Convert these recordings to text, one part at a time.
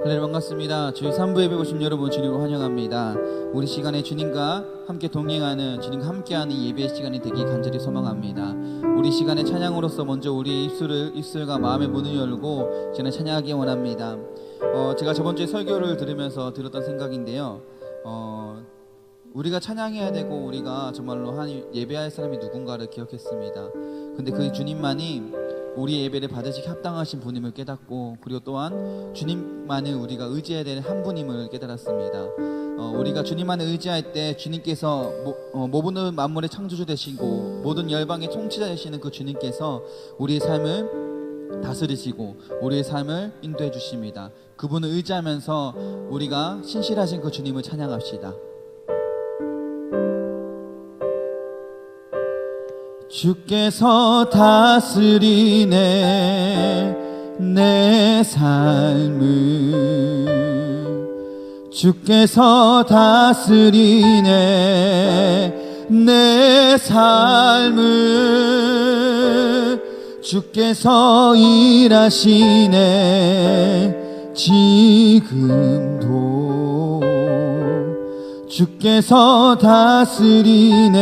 할렐루야, 반갑습니다. 주일 3부 예배 오신 여러분 주님을 환영합니다. 우리 시간에 주님과 함께 동행하는, 주님과 함께하는 예배의 시간이 되기 간절히 소망합니다. 우리 시간에 찬양으로서 먼저 우리 입술과 마음의 문을 열고 저는 찬양하기 원합니다. 제가 저번 주에 설교를 들으면서 들었던 생각인데요. 우리가 찬양해야 되고 우리가 정말로 예배할 사람이 누군가를 기억했습니다. 근데 그 주님만이 우리의 예배를 받으시기 합당하신 분임을 깨닫고, 그리고 또한 주님만을 우리가 의지해야 되는 한 분임을 깨달았습니다. 우리가 주님만을 의지할 때 주님께서 모든 만물의 창조주 되시고 모든 열방의 통치자 되시는 그 주님께서 우리의 삶을 다스리시고 우리의 삶을 인도해 주십니다. 그분을 의지하면서 우리가 신실하신 그 주님을 찬양합시다. 주께서 다스리네 내 삶을, 주께서 다스리네 내 삶을, 주께서 일하시네 지금도, 주께서 다스리네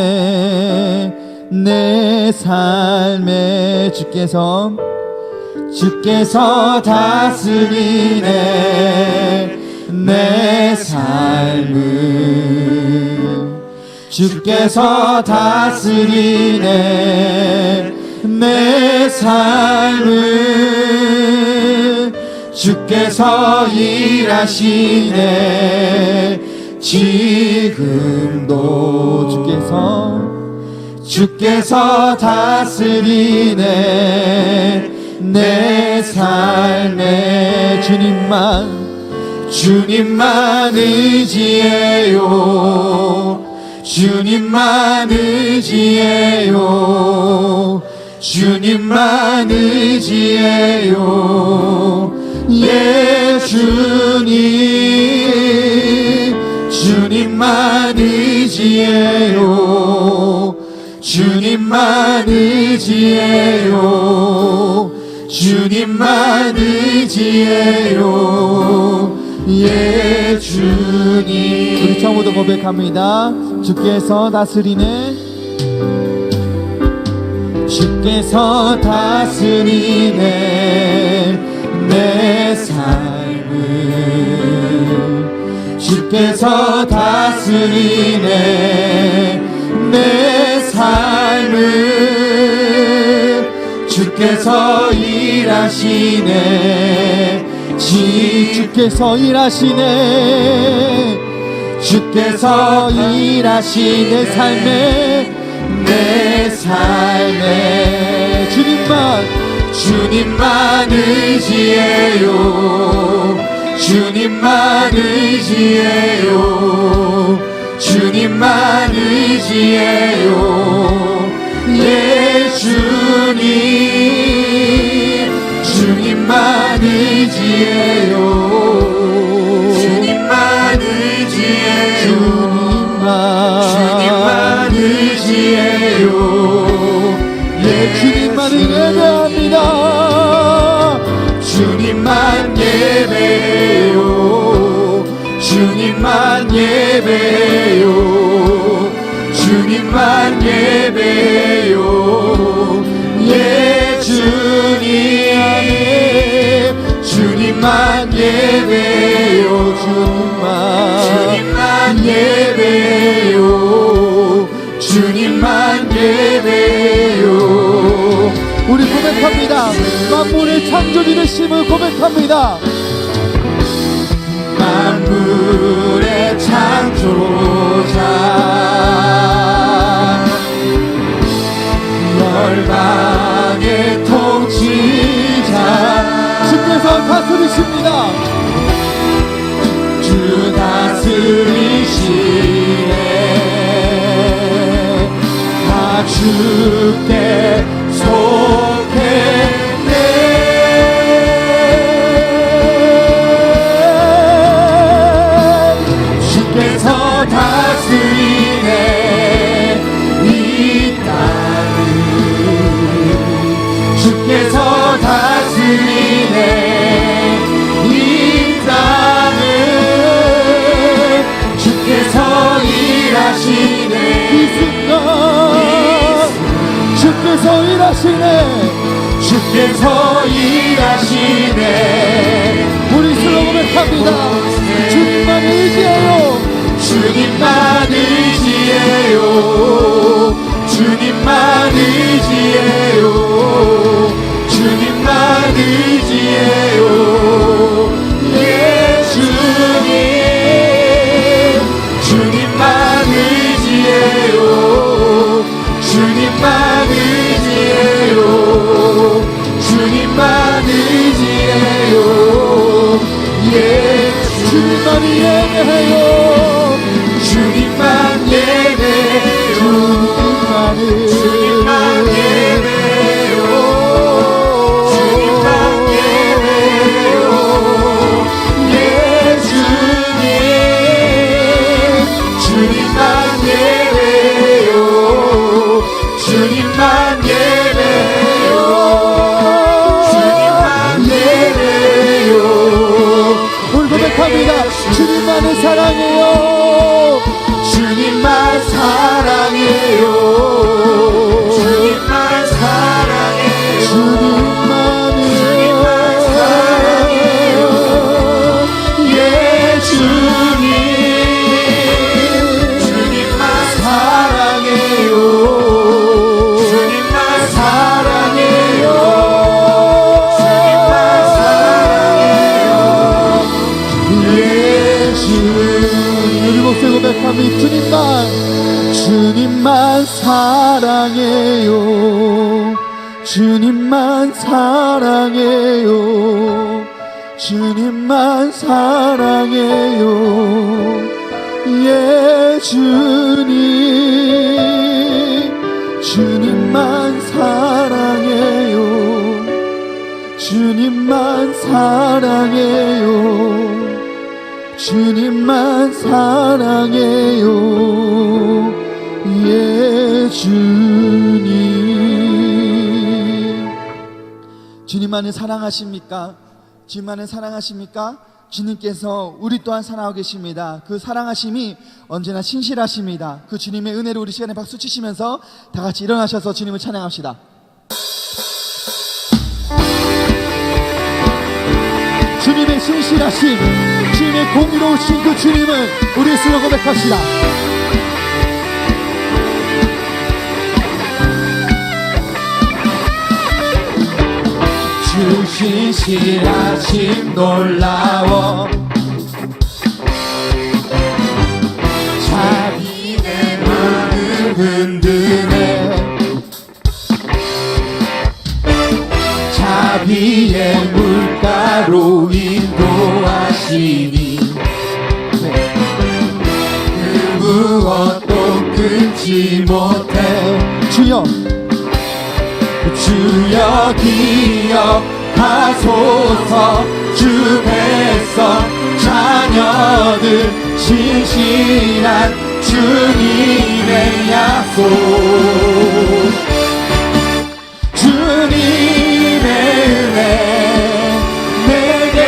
내 삶에, 주께서 다스리네 내 삶을, 주께서 다스리네 내 삶을, 주께서 일하시네 지금도, 주께서 다스리네 내 삶에, 주님만 의지해요, 주님만 의지해요, 주님만 의지해요. 예, 주님만 의지해요, 주님만 의지해요, 주님만 의지해요. 예, 주님. 우리 처음부터 고백합니다. 주께서 다스리네, 주께서 다스리네 내 삶을, 주께서 다스리네 내 삶을, 주께서 일하시네 주께서 일하시네, 주께서 일하시네 내 삶에, 주님만 의지해요, 주님만 의지해요, 주님만 의지해요. 예, 주님만 의지해요, 주님만 의지해요, 주님만 의지해요. 예, 주님만 예배합니다. 주님만 예배해요, 주님만 예배해요, 주님만 예배해요. 예, 주님만 예배해요, 주님만 예배해요, 주님만 예배해요. 우리 고백합니다. 만물의 창조주 되심을 고백합니다. 만물의 창조자, 열방의 통치자, 주께서 다스리십니다. 주 다스리시네, 다 주께 속했네, 주께서 다스리네 이 땅을, 주께서 다스리네 이 땅을, 주께서 일하시네. 주께서 일하시네. 우리 스스로 고백합니다. 주님만 의지해요. 주님만 의지해요. 주님만 의지해요. 주님만 의지해요. 예 주님. 주님만 의지해요. 주님만 의지해요. 주님만 의지해요. 예 주님만 예배해요. 주님만 예배해요. 주님만 예배해요. 주님만 예배해요. 예 주님. 주님만 예배해요. 주님만 예배해요. 주님만 예배해요. 우리 고백합니다. 주님만을 사랑해요. 주님만 사랑해요. 주님만 사랑해요. 주님만을 사랑해요. 예 주님. 주님만 사랑해요. 주님만 사랑해요. 주님만 사랑해요. 예 우리 목소리 고백합니다. 주님만 사랑해요. 주님만 사랑해요. 주님만 사랑해요. 예 주님. 주님만 사랑해요. 주님만 사랑해요. 주님만 사랑해요. 예 주님. 주님만을 사랑하십니까? 주님만을 사랑하십니까? 주님께서 우리 또한 사랑하고 계십니다. 그 사랑하심이 언제나 신실하십니다. 그 주님의 은혜로 우리 시간에 박수 치시면서 다 같이 일어나셔서 주님을 찬양합시다. 주님의 신실하심, 주님의 공의로우신 그 주님을 우리 스스로 고백합시다. 주 신실하심 놀라워. 자기의 마음을 흔드네. 자비의 물가로 인도하시니 그 무엇도 끊지 못해. 주여, 주여 기억하소서. 주 백성 자녀들 신실한 주님의 약속. 주님의 은혜 내게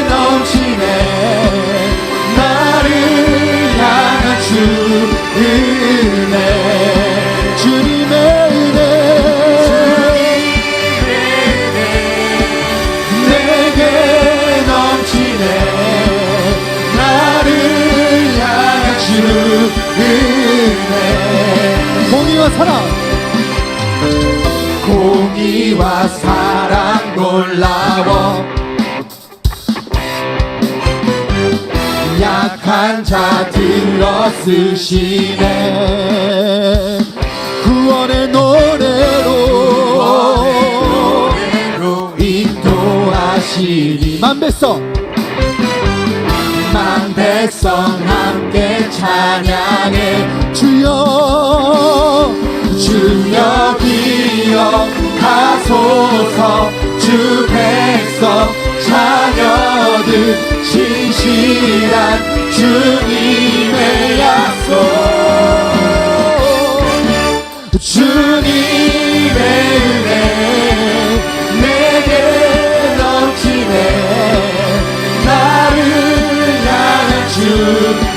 넘치네. 나를 향한 주 은혜. 주님의 은혜 내게 넘치네. 나를 향한 주 은혜. 공의와 사랑, 공의와 사랑 놀라워. 약한 자 들어 쓰시네. 구원의 노래로 인도하시니 만백성 함께 찬양해. 주여, 주여 기억하소서. 주 백성 자녀들 신실한 주님의 약속. 주님의 은혜 내게 넘치네. 나를 향한 주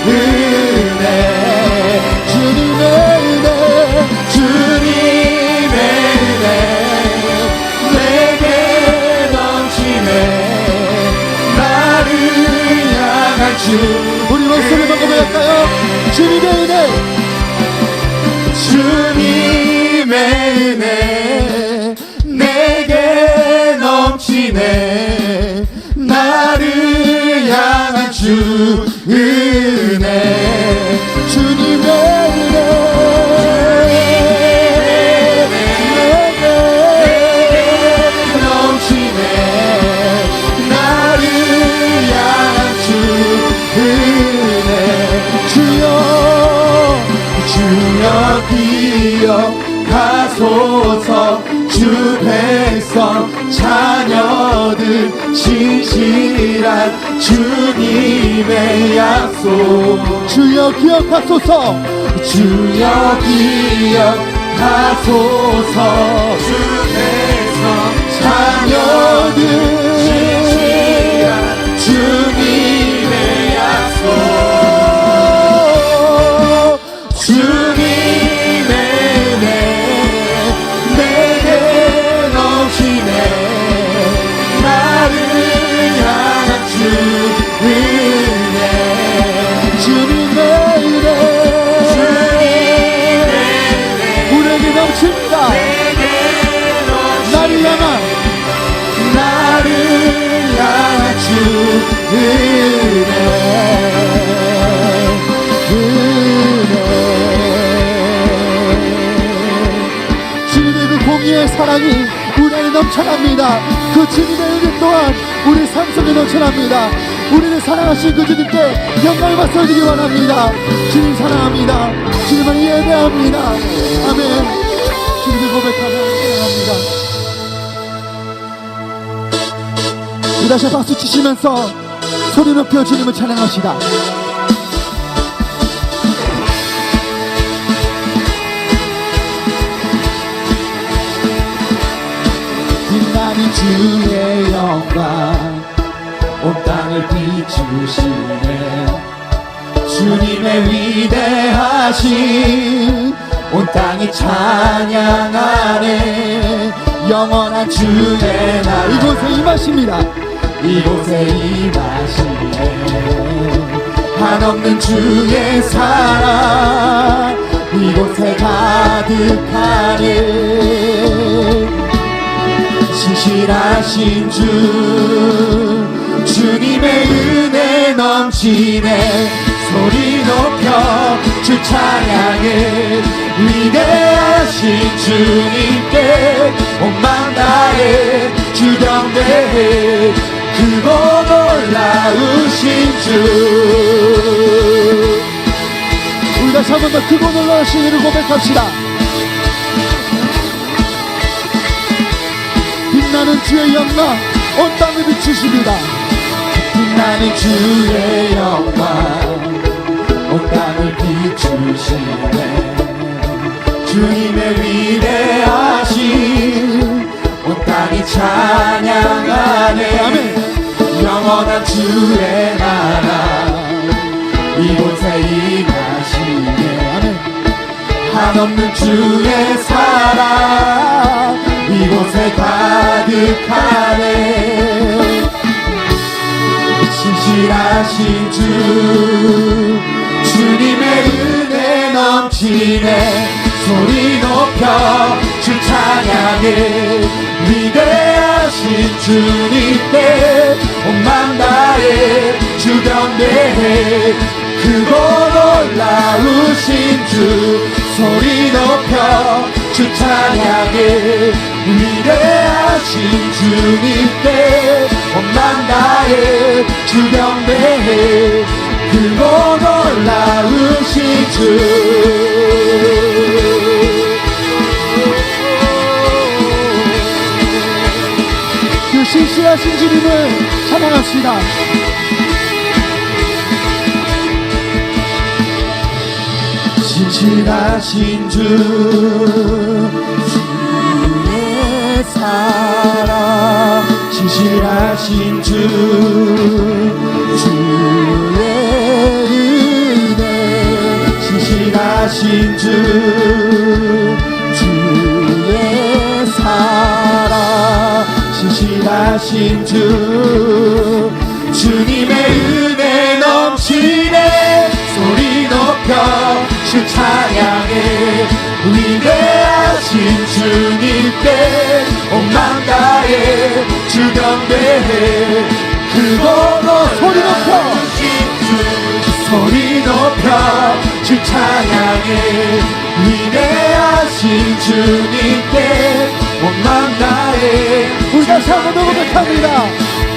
은혜. 주님의 은혜, 주님의 우리 목소리만 고백할까요? 주님의 은혜, 주님의 은혜 내게 넘치네. 나를 향한 주 은혜, 주님의 은혜 내게 넘치네. 나를 향한 주 은혜, 주여 기억하소서. 주 백성 자녀들 신실한 주님의 약속. 주여 기억하소서. 주여 기억하소서. 주 백성 자녀들 신실한 주님의 약속. 주님의 은혜 내게 넘치네. 나를 향한 주 은혜, 주님의 은혜 우리에게 넘칩니다. 나를 향한 주 은혜, 주님의 그 공의의 사랑이 우리 안에 넘쳐납니다. 그 주님의 은혜 또한 우리 삶 속에 넘쳐납니다. 우리를 사랑하신 그 주님께 영광을 받아드리기 원합니다. 주님 사랑합니다. 주님을 예배합니다. 아멘. 주님의 고백하며 사랑합니다. 우리 다시 박수 치시면서 소리 높여 주님을 찬양합시다. 빛나는 주의 영광 온 땅을 비추시네. 주님의 위대하신 온 땅이 찬양하네. 영원한 주의 나라 이곳에 임하십니다. 이곳에 임하시네. 한없는 주의 사랑 이곳에 가득하네. 신실하신 주 주님의 은혜 넘치네. 소리 높여 주 찬양해. 위대하신 주님께 온 맘 다해 주경배해. 크고 놀라우신 주. 우리 다시 한 번 더 크고 놀라우신 이를 고백합시다. 빛나는 주의 영광 온 땅을 비추십니다. 빛나는 주의 영광 온 땅을 비추시네. 주님의 위대하신 온 땅이 찬양하네. 아멘. 영원한 주의 나라 이곳에 임하시네. 아멘. 한없는 주의 사랑 이곳에 가득하네. 신실하신 주 주님의 은혜 넘치네. 소리 높여 주 찬양해. 위대하신 주님께 온 맘 다해 주경배해. 크고 놀라우신 주 소리 높여 주 찬양해. 위대하신 주님께 온 맘 다해 주경배해. 크고 놀라우신 주. 그 신실하신 주님을 찬양합시다. 신실하신 주 주의 사랑 신실하신 주 주의 은혜 신실하신 주 주의 사랑 신실하신 주 주님의 은혜 넘치네 소리 높여 주 찬양해 위대하신 주님께 온 맘 다해 주 경배해 그곳 소리 높여 소리 높여 주 찬양해 위대하신 주님께 온 맘 다해 우리 다시 한번 더 고백합니다.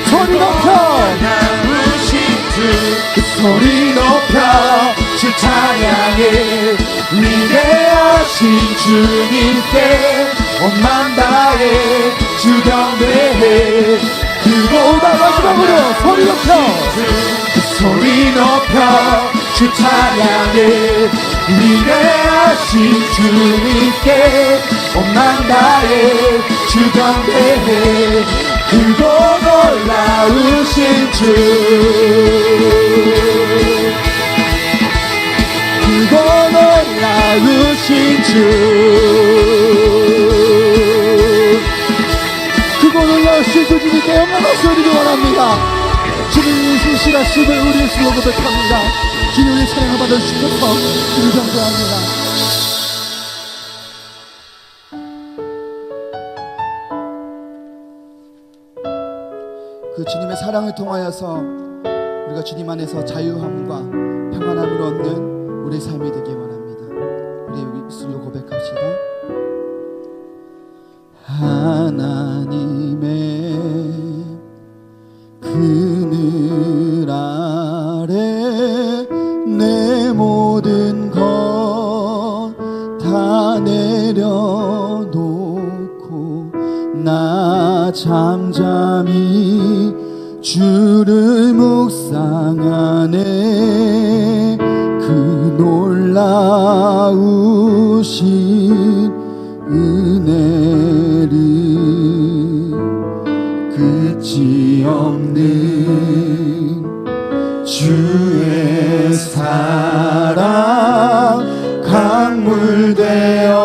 소리 높여 소리 높여 주 찬양해 위대하신 주님께 온 맘 다해 주 경배해 그보다 마지막으로 소리 높여 소리 높여 주 찬양해 위대하신 주님께 온 맘 다해 주 경배해 그고 놀라우신 주 그고 놀라우신 주 그거 놀라우신 주 주님께 영광을 소리기 원합니다. 주님이 신실하심을 우리의 수로 고백합니다. 주님의 사랑을 받아주셔서 주님 경배합니다. 그 주님의 사랑을 통하여서 우리가 주님 안에서 자유함과 평안함을 얻는 우리의 삶이 되기 원합니다. 우리의 입술로 고백합시다. 하나님의 그늘 아래 내 모든 것 다 내려놓고 나 잠잠히 주를 묵상하네 그 놀라우신 은혜를 끝이 없는 주의 사랑 강물 되어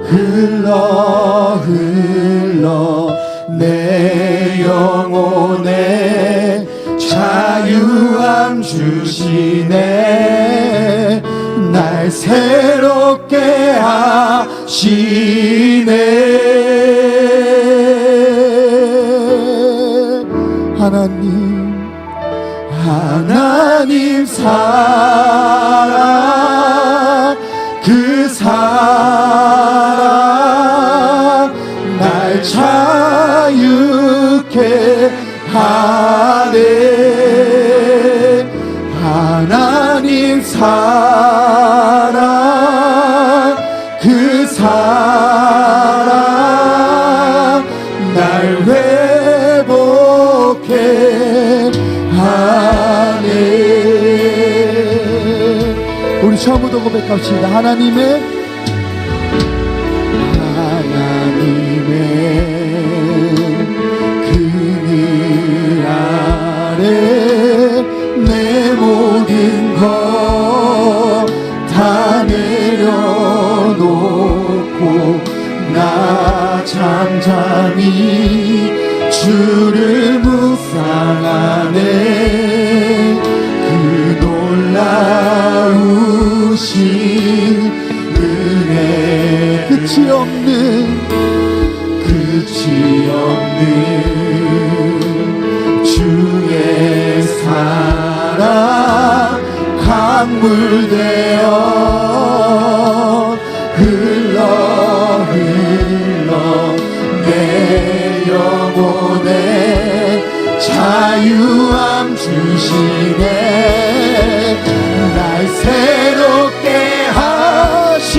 흘러 내 영혼에 자유함 주시네 날 새롭게 하시네 하나님 사랑 그 사랑 날 자유케 하네 하나님 사랑 그 사랑 날 회복해 하네 우리 처음부터 고백합시다. 하나님의 그늘 아래 내 모든 것 다 내려놓고 나 잠잠히 주를 묵상하네 그 놀라우신 은혜 끝이 없는 주의 사랑 강물 되어 흘러 내 영혼에 자유함 주시네 날 새롭게 하시네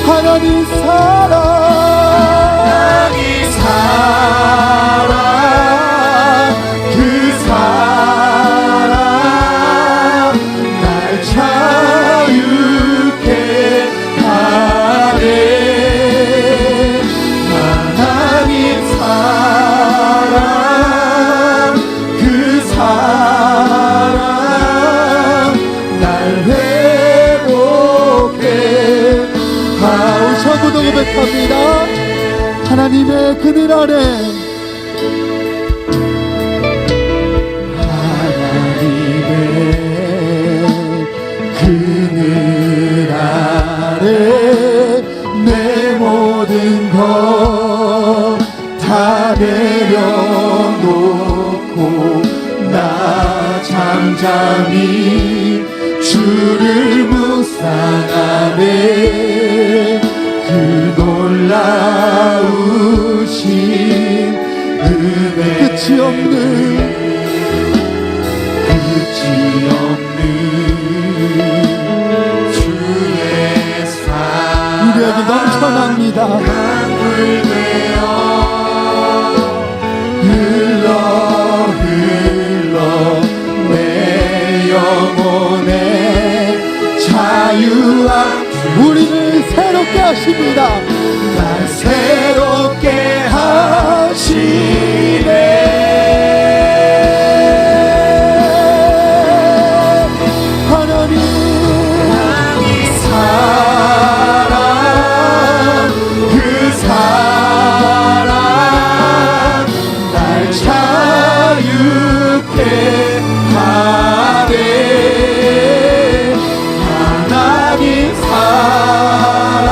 하나님 사랑 그 사랑 날 자유케 하네 하나님 사랑 그 사랑 날 회복해 우리 전부도 고백합니다. 하나님의 그늘 아래 그늘 아래 내 모든 것 다 내려놓고 나 잠잠히 주를 묵상하네. 그 놀라우신 은혜 끝이 없는 주의 사랑 우리에게 넘쳐납니다. 강물 되어 흘러 내 영혼에 자유와 우리를 새롭게 하십니다. 날 새롭게 하시네. 하나님 사랑 그 사랑 날 자유케 하네. 하나님 사랑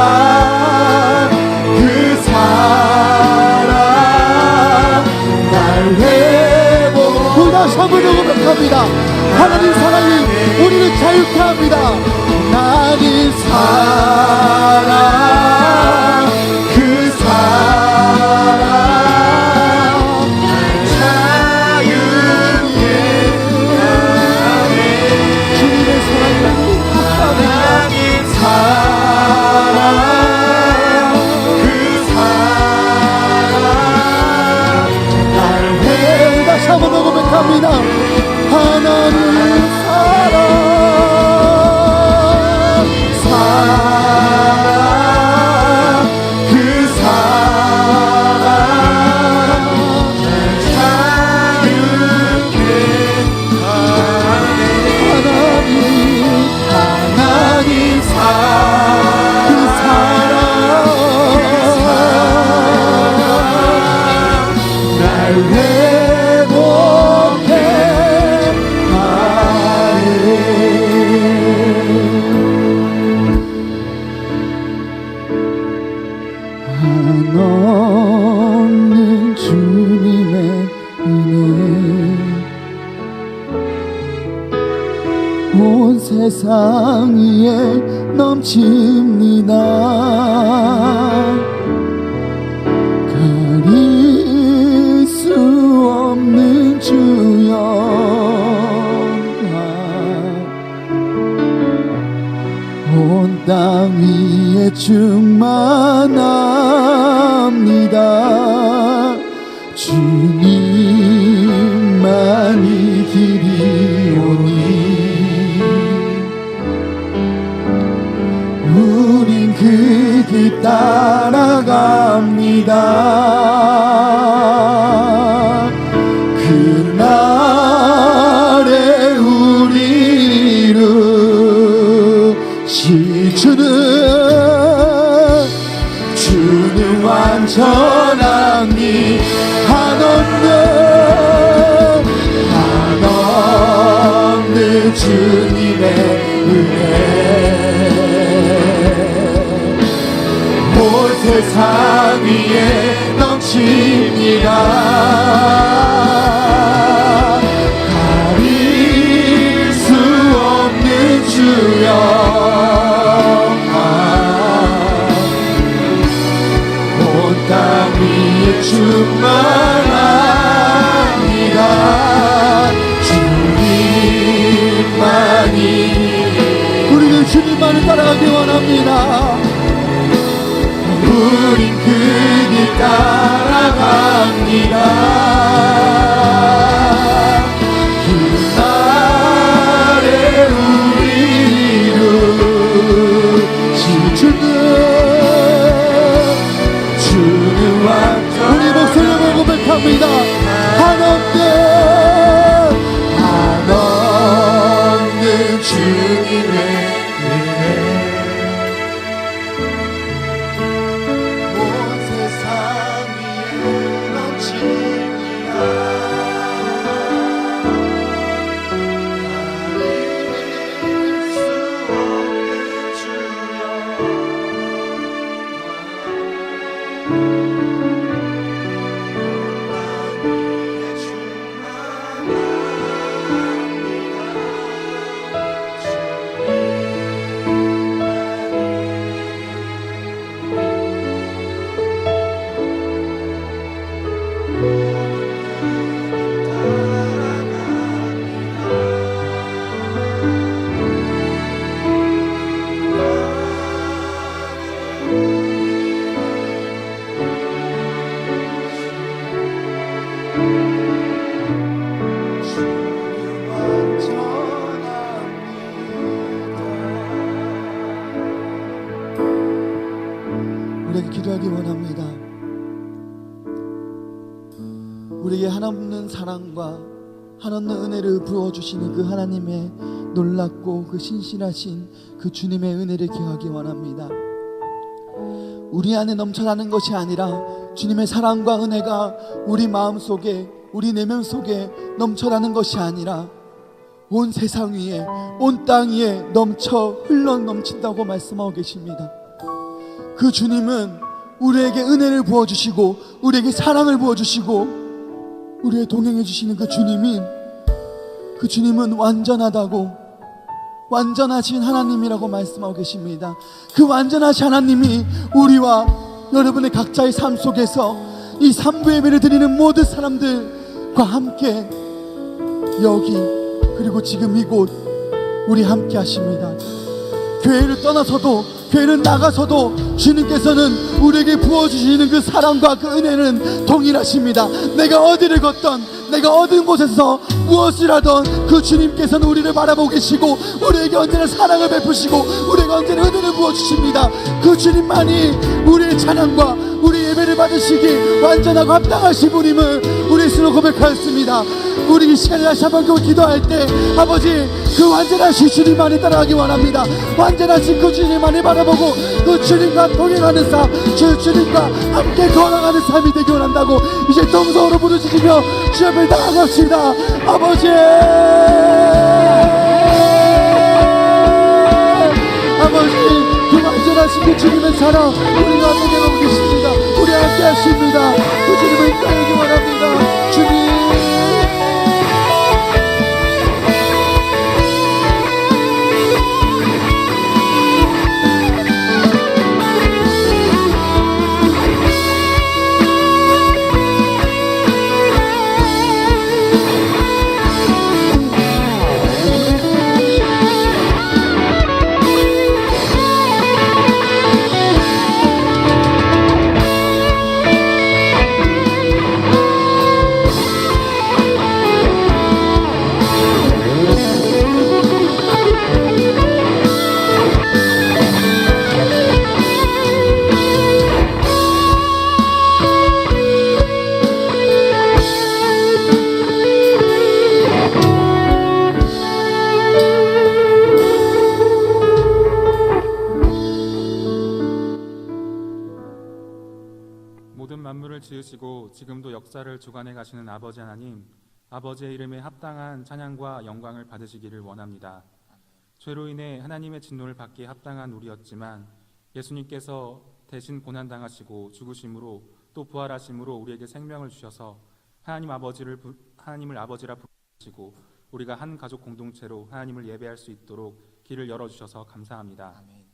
그 사랑 날 회복 우리 다시 한번 고백합니다. 하나님 사랑이 우리를 자유케 합니다. 하나님 사랑 그 사랑 날 자유케 하네. 주님의 사랑을 하나님 사랑 그 사랑 날 다시 한번 고백합니다. 하나님 사랑 그 사랑 날 자유케 하네. 하나님 사랑 그 사랑 날 회복해 한없는 주님의 은혜 온 세상 위에 넘칩니다. 가릴 수 없는 주여 온 땅 위에 충만합니다. 주님만이 길이오니 우린 그 길 따라갑니다. 그날에 우리를 주는 완전함이 한없는 주님의 은혜 온 세상 위에 넘칩니다. 가릴 수 없는 주여 땅 위에 충만합니다. 주님만이 우리는 주님만을 따라가기 원합니다. 우린 그 길 따라갑니다. 그날에 우리를 주는 완전 우리 목소리로 고백합니다. 한없는 주님의 은혜 온 세상 간절히 기도하기 원합니다. 우리에게 한없는 사랑과 한없는 은혜를 부어주시는 그 하나님의 놀랍고 그 신실하신 그 주님의 은혜를 기억하기 원합니다. 우리 안에 넘쳐나는 것이 아니라 주님의 사랑과 은혜가 우리 마음속에, 우리 내면 속에 넘쳐나는 것이 아니라 온 세상 위에, 온 땅 위에 넘쳐 흘러 넘친다고 말씀하고 계십니다. 그 주님은 우리에게 은혜를 부어주시고 우리에게 사랑을 부어주시고 우리의 동행해 주시는 그 주님은 완전하다고, 완전하신 하나님이라고 말씀하고 계십니다. 그 완전하신 하나님이 우리와 여러분의 각자의 삶 속에서 이 삼부 예배를 드리는 모든 사람들과 함께 여기 그리고 지금 이곳 우리 함께 하십니다. 교회를 떠나서도, 교회를 나가서도 주님께서는 우리에게 부어주시는 그 사랑과 그 은혜는 동일하십니다. 내가 어디를 걷던, 내가 어떤 곳에서 무엇을 하던 그 주님께서는 우리를 바라보고 계시고 우리에게 언제나 사랑을 베푸시고 우리에게 언제나 은혜를 부어주십니다. 그 주님만이 우리의 찬양과 우리 예배를 받으시기 완전하고 합당하신 분임을 우리 스스로 고백하였습니다. 우리 이 시간에 다시 한번 기도할 때 아버지, 그 완전하신 주님만이 따라가기 원합니다. 완전하신 그 주님만이 바라보고 그 주님과 동행하는 삶, 그 주님과 함께 걸어가는 삶이 되기 원한다고 이제 동성으로 부르짖으며 주 앞에 나아갑시다. 아버지, 아버지, 그 완전하신 그 주님의 사랑 우리가 함께 계십니다. 우리 함께 하십니다. 그 주님을 따르기 원합니다. 주님, 모든 만물을 지으시고 지금도 역사를 주관해 가시는 아버지 하나님, 아버지의 이름에 합당한 찬양과 영광을 받으시기를 원합니다. 죄로 인해 하나님의 진노를 받기에 합당한 우리였지만 예수님께서 대신 고난당하시고 죽으심으로 또 부활하심으로 우리에게 생명을 주셔서 하나님을 아버지라 부르시고 우리가 한 가족 공동체로 하나님을 예배할 수 있도록 길을 열어주셔서 감사합니다. 아멘.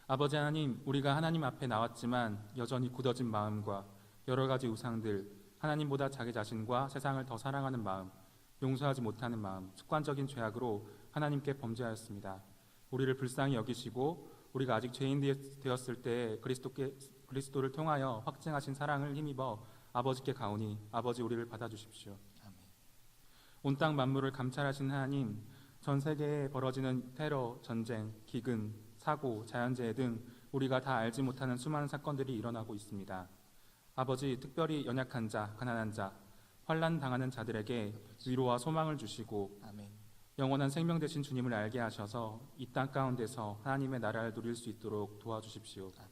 아버지 하나님, 우리가 하나님 앞에 나왔지만 여전히 굳어진 마음과 여러 가지 우상들, 하나님보다 자기 자신과 세상을 더 사랑하는 마음, 용서하지 못하는 마음, 습관적인 죄악으로 하나님께 범죄하였습니다. 우리를 불쌍히 여기시고 우리가 아직 죄인 되었을 때 그리스도를 통하여 확증하신 사랑을 힘입어 아버지께 가오니 아버지 우리를 받아주십시오. 온 땅 만물을 감찰하신 하나님, 전 세계에 벌어지는 테러, 전쟁, 기근, 사고, 자연재해 등 우리가 다 알지 못하는 수많은 사건들이 일어나고 있습니다. 아버지, 특별히 연약한 자, 가난한 자, 환난 당하는 자들에게 위로와 소망을 주시고 아멘. 영원한 생명 되신 주님을 알게 하셔서 이 땅 가운데서 하나님의 나라를 누릴 수 있도록 도와주십시오. 아멘.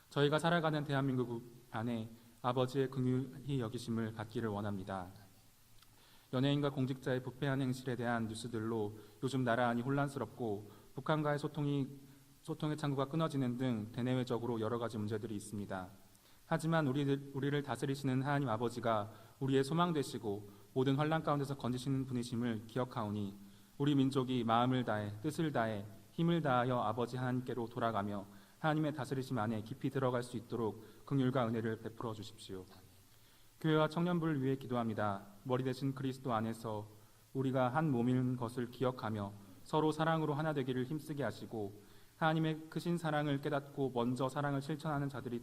저희가 살아가는 대한민국 안에 아버지의 긍휼히 여기심을 받기를 원합니다. 연예인과 공직자의 부패한 행실에 대한 뉴스들로 요즘 나라 안이 혼란스럽고 북한과의 소통의 창구가 끊어지는 등 대내외적으로 여러 가지 문제들이 있습니다. 하지만 우리를 다스리시는 하나님 아버지가 우리의 소망 되시고 모든 환난 가운데서 건지시는 분이심을 기억하오니 우리 민족이 마음을 다해 뜻을 다해 힘을 다하여 아버지 하나님께로 돌아가며 하나님의 다스리심 안에 깊이 들어갈 수 있도록 긍휼과 은혜를 베풀어 주십시오. 교회와 청년부를 위해 기도합니다. 머리 대신 그리스도 안에서 우리가 한 몸인 것을 기억하며 서로 사랑으로 하나 되기를 힘쓰게 하시고 하나님의 크신 사랑을 깨닫고 먼저 사랑을 실천하는 자들이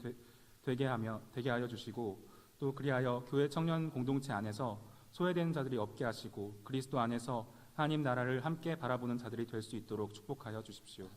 되게 하여 주시고 또 그리하여 교회 청년 공동체 안에서 소외되는 자들이 없게 하시고 그리스도 안에서 하나님 나라를 함께 바라보는 자들이 될 수 있도록 축복하여 주십시오.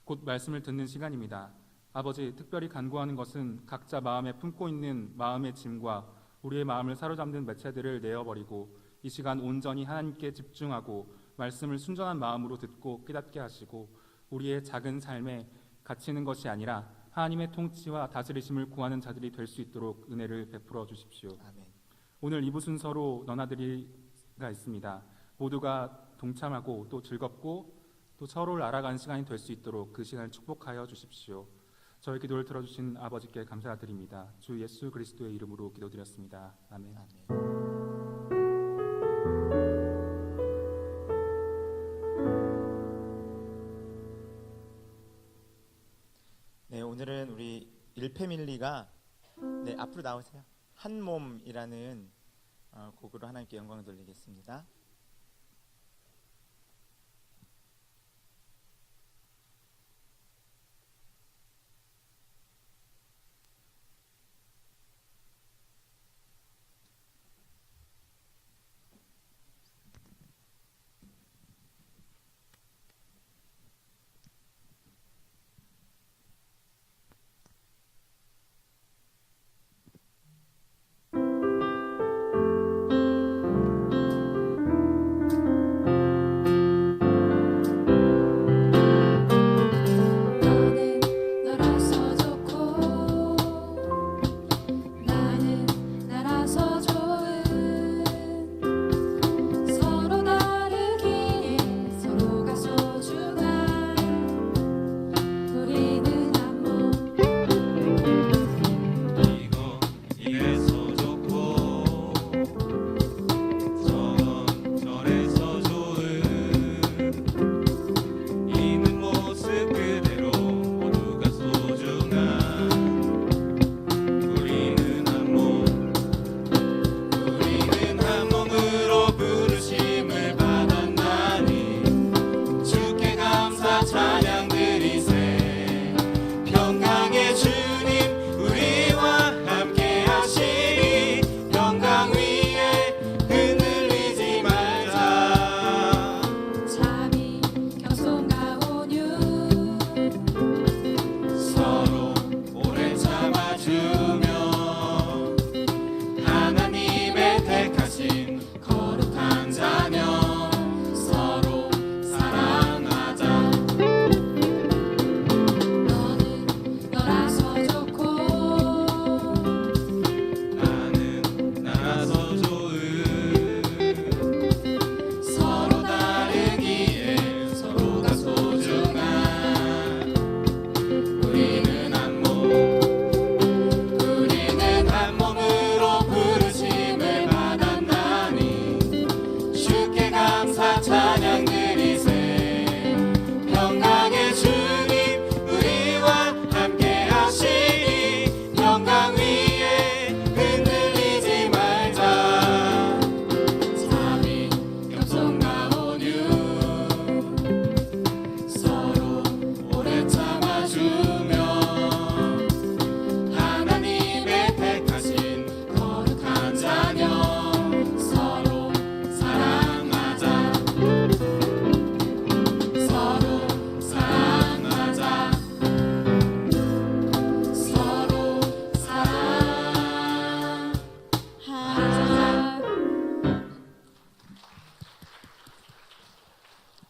곧 말씀을 듣는 시간입니다. 아버지, 특별히 간구하는 것은 각자 마음에 품고 있는 마음의 짐과 우리의 마음을 사로잡는 매체들을 내어버리고 이 시간 온전히 하나님께 집중하고 말씀을 순전한 마음으로 듣고 깨닫게 하시고 우리의 작은 삶에 갇히는 것이 아니라 하나님의 통치와 다스리심을 구하는 자들이 될 수 있도록 은혜를 베풀어 주십시오. 아멘. 오늘 2부 순서로 너나들이가 있습니다. 모두가 동참하고 또 즐겁고 또 서로를 알아가는 시간이 될 수 있도록 그 시간을 축복하여 주십시오. 저희 기도를 들어주신 아버지께 감사드립니다. 주 예수 그리스도의 이름으로 기도드렸습니다. 아멘. 네, 오늘은 우리 일패밀리가 앞으로 나오세요. 한 몸이라는 곡으로 하나님께 영광을 돌리겠습니다.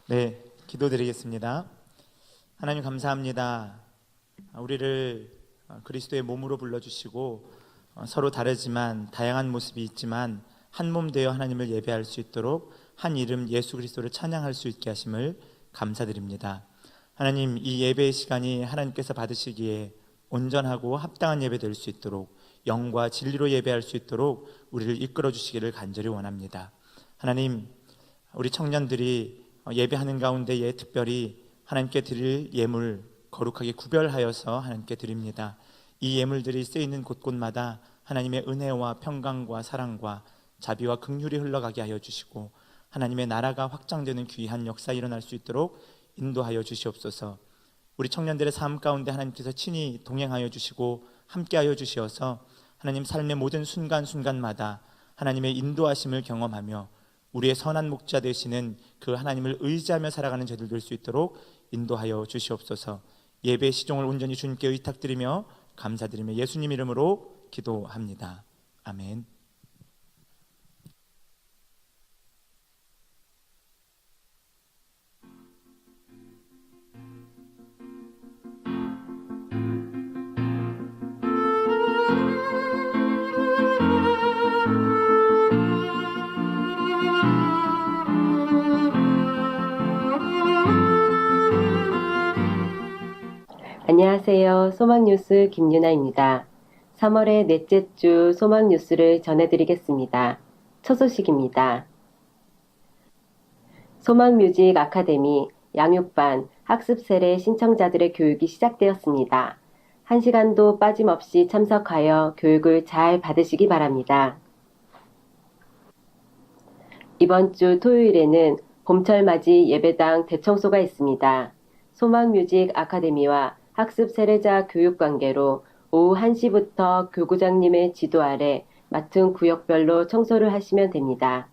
네, 기도드리겠습니다. 하나님 감사합니다. 우리를 그리스도의 몸으로 불러주시고 서로 다르지만 다양한 모습이 있지만 한 몸 되어 하나님을 예배할 수 있도록 한 이름 예수 그리스도를 찬양할 수 있게 하심을 감사드립니다. 하나님, 이 예배의 시간이 하나님께서 받으시기에 온전하고 합당한 예배 될 수 있도록 영과 진리로 예배할 수 있도록 우리를 이끌어 주시기를 간절히 원합니다. 하나님, 우리 청년들이 예배하는 가운데에 특별히 하나님께 드릴 예물 거룩하게 구별하여서 하나님께 드립니다. 이 예물들이 쓰이는 곳곳마다 하나님의 은혜와 평강과 사랑과 자비와 긍휼이 흘러가게 하여 주시고 하나님의 나라가 확장되는 귀한 역사 일어날 수 있도록 인도하여 주시옵소서. 우리 청년들의 삶 가운데 하나님께서 친히 동행하여 주시고 함께하여 주시어서 하나님 삶의 모든 순간순간마다 하나님의 인도하심을 경험하며 우리의 선한 목자 되시는 그 하나님을 의지하며 살아가는 저들 될 수 있도록 인도하여 주시옵소서. 예배 시종을 온전히 주님께 의탁드리며 감사드리며 예수님 이름으로 기도합니다. 아멘. 안녕하세요. 소망뉴스 김유나입니다. 3월의 넷째 주 소망뉴스를 전해드리겠습니다. 첫 소식입니다. 소망뮤직 아카데미 양육반 학습 세례 신청자들의 교육이 시작되었습니다. 1시간도 빠짐없이 참석하여 교육을 잘 받으시기 바랍니다. 이번 주 토요일에는 봄철 맞이 예배당 대청소가 있습니다. 소망뮤직 아카데미와 학습 세례자 교육 관계로 오후 1시부터 교구장님의 지도 아래 맡은 구역별로 청소를 하시면 됩니다.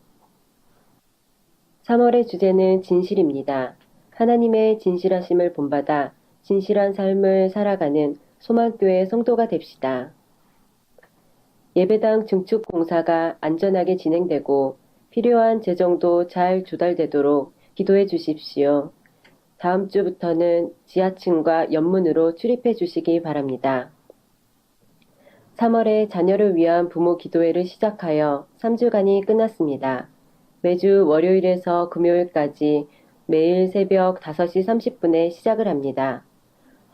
3월의 주제는 진실입니다. 하나님의 진실하심을 본받아 진실한 삶을 살아가는 소망교회 성도가 됩시다. 예배당 증축 공사가 안전하게 진행되고 필요한 재정도 잘 조달되도록 기도해 주십시오. 다음 주부터는 지하층과 연문으로 출입해 주시기 바랍니다. 3월에 자녀를 위한 부모 기도회를 시작하여 3주간이 끝났습니다. 매주 월요일에서 금요일까지 매일 새벽 5시 30분에 시작을 합니다.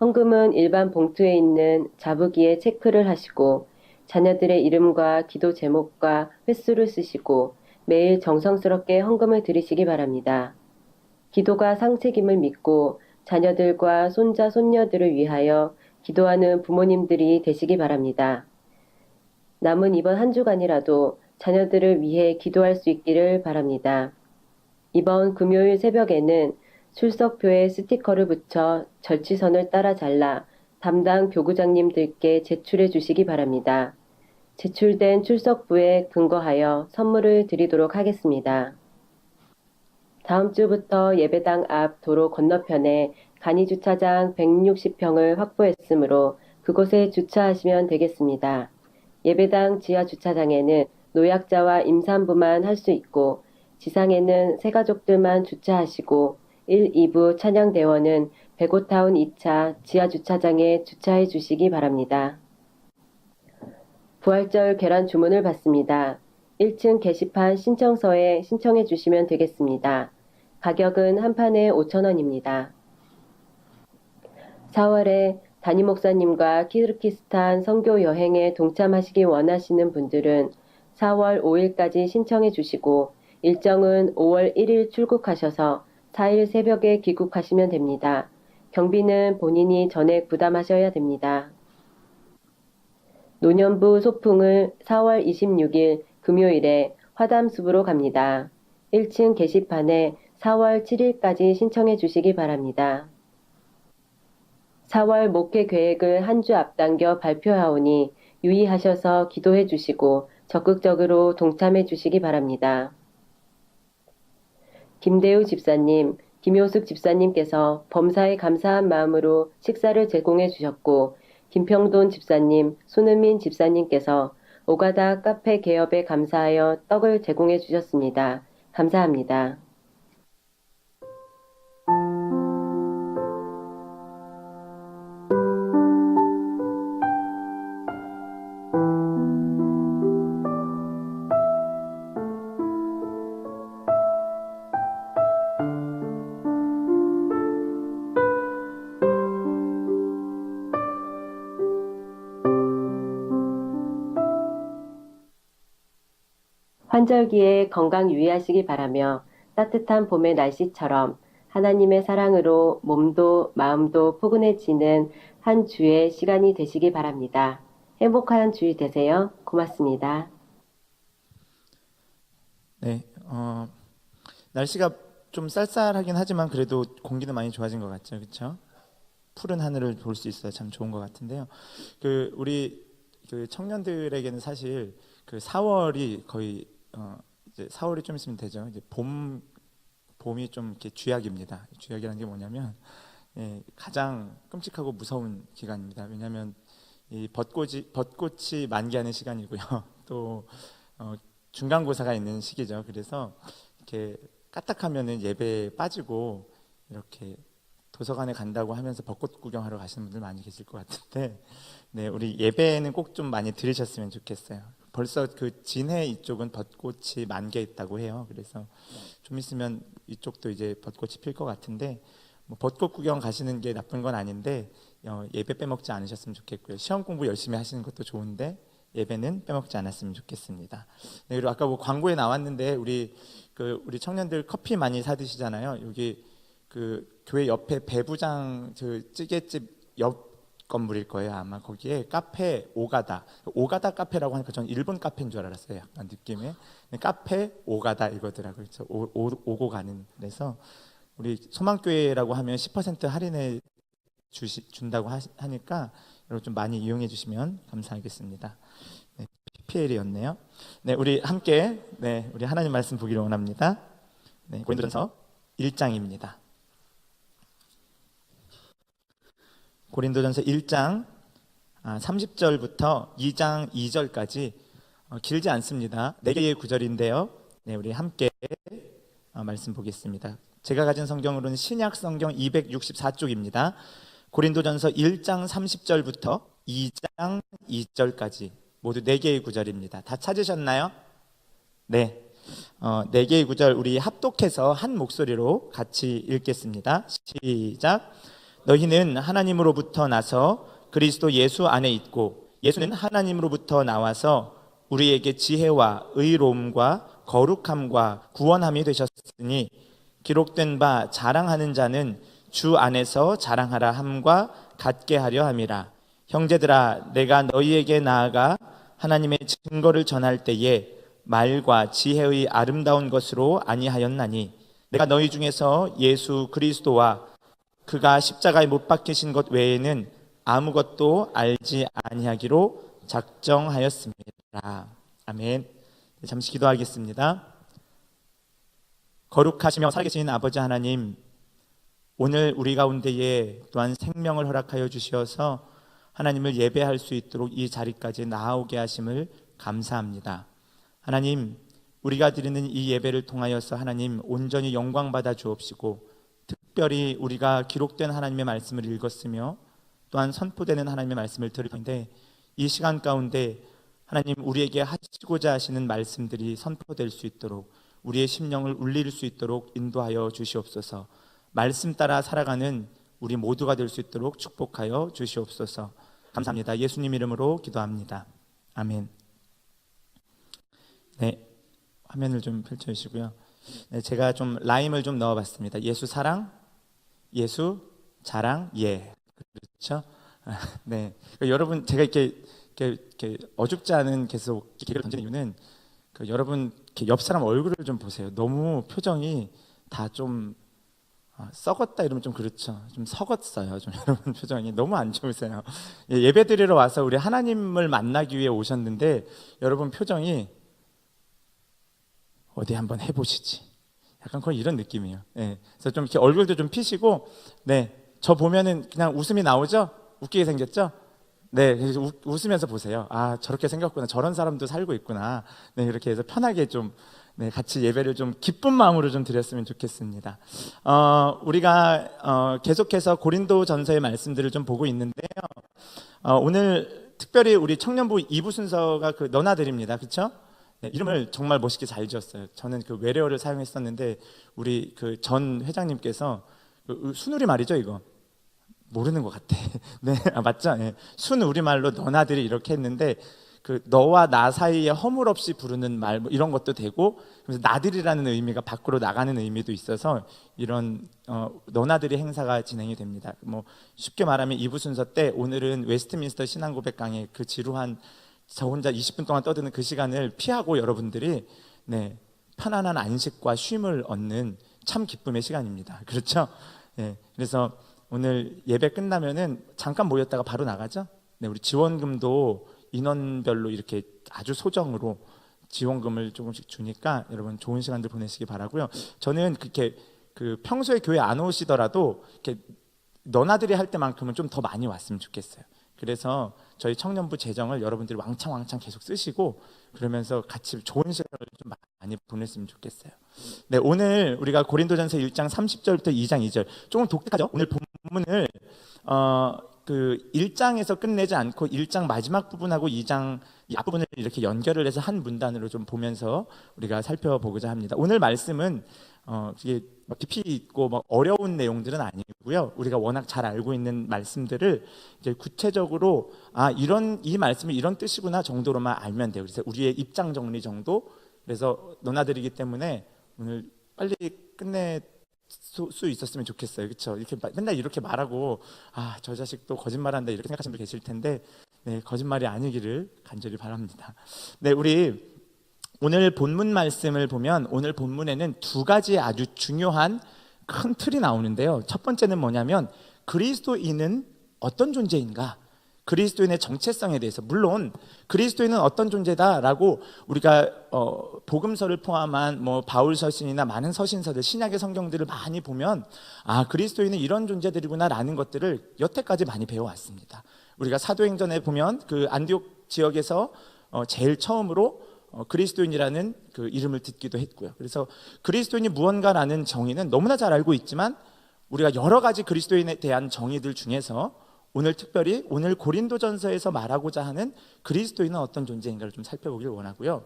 헌금은 일반 봉투에 있는 자부기에 체크를 하시고 자녀들의 이름과 기도 제목과 횟수를 쓰시고 매일 정성스럽게 헌금을 드리시기 바랍니다. 기도가 상책임을 믿고 자녀들과 손자, 손녀들을 위하여 기도하는 부모님들이 되시기 바랍니다. 남은 이번 한 주간이라도 자녀들을 위해 기도할 수 있기를 바랍니다. 이번 금요일 새벽에는 출석표에 스티커를 붙여 절취선을 따라 잘라 담당 교구장님들께 제출해 주시기 바랍니다. 제출된 출석부에 근거하여 선물을 드리도록 하겠습니다. 다음 주부터 예배당 앞 도로 건너편에 간이주차장 160평을 확보했으므로 그곳에 주차하시면 되겠습니다. 예배당 지하 주차장에는 노약자와 임산부만 할 수 있고 지상에는 새가족들만 주차하시고 1, 2부 찬양대원은 베고타운 2차 지하 주차장에 주차해 주시기 바랍니다. 부활절 계란 주문을 받습니다. 1층 게시판 신청서에 신청해 주시면 되겠습니다. 가격은 한 판에 5,000원입니다. 4월에 담임 목사님과 키르기스탄 선교 여행에 동참하시기 원하시는 분들은 4월 5일까지 신청해 주시고 일정은 5월 1일 출국하셔서 4일 새벽에 귀국하시면 됩니다. 경비는 본인이 전액 부담하셔야 됩니다. 노년부 소풍을 4월 26일 금요일에 화담숲으로 갑니다. 1층 게시판에 4월 7일까지 신청해 주시기 바랍니다. 4월 목회 계획을 한 주 앞당겨 발표하오니 유의하셔서 기도해 주시고 적극적으로 동참해 주시기 바랍니다. 김대우 집사님, 김효숙 집사님께서 범사에 감사한 마음으로 식사를 제공해 주셨고 김평돈 집사님, 손은민 집사님께서 오가다 카페 개업에 감사하여 떡을 제공해 주셨습니다. 감사합니다. 환절기에 건강 유의하시기 바라며 따뜻한 봄의 날씨처럼 하나님의 사랑으로 몸도 마음도 포근해지는 한 주의 시간이 되시기 바랍니다. 행복한 주일 되세요. 고맙습니다. 네, 날씨가 좀 쌀쌀하긴 하지만 그래도 공기는 많이 좋아진 것 같죠, 그렇죠? 푸른 하늘을 볼 수 있어요. 참 좋은 것 같은데요. 우리 청년들에게는 사실 4월이 거의 이제 4월이 좀 있으면 되죠. 이제 봄이 좀 이렇게 주약입니다. 주약이라는 게 뭐냐면 가장 끔찍하고 무서운 기간입니다. 왜냐하면 이 벚꽃이 만개하는 시간이고요. 또 중간고사가 있는 시기죠. 그래서 이렇게 까딱하면은 예배에 빠지고 이렇게 도서관에 간다고 하면서 벚꽃 구경하러 가시는 분들 많이 계실 것 같은데, 네, 우리 예배는 꼭 좀 많이 들으셨으면 좋겠어요. 벌써 그 진해 이쪽은 벚꽃이 만개 있다고 해요. 그래서 좀 있으면 이쪽도 이제 벚꽃이 필 것 같은데, 뭐 벚꽃 구경 가시는 게 나쁜 건 아닌데 예배 빼먹지 않으셨으면 좋겠고요. 시험 공부 열심히 하시는 것도 좋은데 예배는 빼먹지 않았으면 좋겠습니다. 네, 그리고 아까 뭐 광고에 나왔는데 우리 청년들 커피 많이 사 드시잖아요. 여기 그 교회 옆에 배부장 그 찌개집 옆 건물일 거예요. 아마 거기에 카페 오가다 카페라고 하니까 저는 일본 카페인 줄 알았어요. 약간 느낌에. 카페 오가다 이거더라고요. 그래서 오고 가는. 그래서 우리 소망교회라고 하면 10% 할인해 준다고 하니까 여러분 좀 많이 이용해 주시면 감사하겠습니다. 네, PPL이었네요. 네, 우리 함께 우리 하나님 말씀 보기를 원합니다. 네, 고린도전서 1장입니다. 고린도전서 1장 30절부터 2장 2절까지 길지 않습니다. 4개의 구절인데요. 네, 우리 함께 말씀 보겠습니다. 제가 가진 성경으로는 신약 성경 264쪽입니다. 고린도전서 1장 30절부터 2장 2절까지 모두 4개의 구절입니다. 다 찾으셨나요? 네. 4개의 구절 우리 합독해서 한 목소리로 같이 읽겠습니다. 시작. 너희는 하나님으로부터 나서 그리스도 예수 안에 있고 예수는 하나님으로부터 나와서 우리에게 지혜와 의로움과 거룩함과 구원함이 되셨으니 기록된 바 자랑하는 자는 주 안에서 자랑하라 함과 같게 하려 함이라. 형제들아, 내가 너희에게 나아가 하나님의 증거를 전할 때에 말과 지혜의 아름다운 것으로 아니하였나니 내가 너희 중에서 예수 그리스도와 그가 십자가에 못 박히신 것 외에는 아무것도 알지 아니하기로 작정하였습니다. 아멘. 잠시 기도하겠습니다. 거룩하시며 살아계신 아버지 하나님, 오늘 우리 가운데에 또한 생명을 허락하여 주시어서 하나님을 예배할 수 있도록 이 자리까지 나아오게 하심을 감사합니다. 하나님, 우리가 드리는 이 예배를 통하여서 하나님 온전히 영광 받아 주옵시고, 특별히 우리가 기록된 하나님의 말씀을 읽었으며 또한 선포되는 하나님의 말씀을 들을 텐데 이 시간 가운데 하나님 우리에게 하시고자 하시는 말씀들이 선포될 수 있도록 우리의 심령을 울릴 수 있도록 인도하여 주시옵소서. 말씀 따라 살아가는 우리 모두가 될 수 있도록 축복하여 주시옵소서. 감사합니다. 예수님 이름으로 기도합니다. 아멘. 네, 화면을 좀 펼쳐주시고요. 네, 제가 좀 라임을 좀 넣어봤습니다. 예수 사랑, 예수 자랑, 그렇죠? 네, 여러분 제가 이렇게 어줍지 않은 계속 개그를 던지는 이유는 여러분 옆 사람 얼굴을 좀 보세요. 너무 표정이 다 좀 썩었다 이러면 좀 그렇죠. 좀 썩었어요. 좀 여러분 표정이 너무 안 좋으세요. 예배 드리러 와서 우리 하나님을 만나기 위해 오셨는데 여러분 표정이 어디 한번 해보시지. 약간 거의 이런 느낌이에요. 네. 그래서 좀 이렇게 얼굴도 좀 피시고, 네, 저 보면은 그냥 웃음이 나오죠. 웃기게 생겼죠. 네, 그래서 웃으면서 보세요. 아, 저렇게 생겼구나. 저런 사람도 살고 있구나. 네, 이렇게 해서 편하게 좀 같이 예배를 좀 기쁜 마음으로 좀 드렸으면 좋겠습니다. 우리가 계속해서 고린도전서의 말씀들을 좀 보고 있는데요. 오늘 특별히 우리 청년부 2부 순서가 그 너나들입니다. 그렇죠? 네, 이름을 정말 멋있게 잘 지었어요. 저는 그 외래어를 사용했었는데 우리 그 전 회장님께서 순우리 말이죠, 이거. 모르는 것 같아. 네, 맞죠? 네. 순우리 말로 너나들이 이렇게 했는데 그 너와 나 사이에 허물 없이 부르는 말 뭐 이런 것도 되고, 그래서 나들이라는 의미가 밖으로 나가는 의미도 있어서 이런 너나들이 행사가 진행이 됩니다. 뭐 쉽게 말하면 2부 순서 때 오늘은 웨스트민스터 신앙고백 강의 그 지루한 저 혼자 20분 동안 떠드는 그 시간을 피하고 여러분들이 편안한 안식과 쉼을 얻는 참 기쁨의 시간입니다. 그렇죠? 네, 그래서 오늘 예배 끝나면은 잠깐 모였다가 바로 나가죠. 네, 우리 지원금도 인원별로 이렇게 아주 소정으로 지원금을 조금씩 주니까 여러분 좋은 시간들 보내시기 바라고요. 저는 그렇게 그 평소에 교회 안 오시더라도 이렇게 너나들이 할 때만큼은 좀 더 많이 왔으면 좋겠어요. 그래서 저희 청년부 재정을 여러분들이 왕창 계속 쓰시고 그러면서 같이 좋은 시간을 좀 많이 보냈으면 좋겠어요. 네, 오늘 우리가 고린도전서 1장 30절부터 2장 2절 조금 독특하죠. 오늘 본문을 그 1장에서 끝내지 않고 1장 마지막 부분하고 2장 이 앞부분을 이렇게 연결을 해서 한 문단으로 좀 보면서 우리가 살펴보고자 합니다. 오늘 말씀은 이게 막 깊이 있고 막 어려운 내용들은 아니고요. 우리가 워낙 잘 알고 있는 말씀들을 이제 구체적으로 이 말씀이 이런 뜻이구나 정도로만 알면 돼요. 그래서 우리의 입장 정리 정도. 그래서 너나들이기 때문에 오늘 빨리 끝내 수 있었으면 좋겠어요. 그렇죠? 이렇게 맨날 이렇게 말하고 저 자식도 거짓말한다 이렇게 생각하시는 분 계실 텐데 네, 거짓말이 아니기를 간절히 바랍니다. 네, 우리 오늘 본문 말씀을 보면 오늘 본문에는 두 가지 아주 중요한 큰 틀이 나오는데요. 첫 번째는 뭐냐면 그리스도인은 어떤 존재인가? 그리스도인의 정체성에 대해서, 물론 그리스도인은 어떤 존재다라고 우리가 복음서를 포함한 뭐 바울 서신이나 많은 서신서들, 신약의 성경들을 많이 보면 그리스도인은 이런 존재들이구나라는 것들을 여태까지 많이 배워왔습니다. 우리가 사도행전에 보면 그 안디옥 지역에서 제일 처음으로 그리스도인이라는 그 이름을 듣기도 했고요. 그래서 그리스도인이 무언가라는 정의는 너무나 잘 알고 있지만 우리가 여러 가지 그리스도인에 대한 정의들 중에서 오늘 특별히 오늘 고린도전서에서 말하고자 하는 그리스도인은 어떤 존재인가를 좀 살펴보길 원하고요.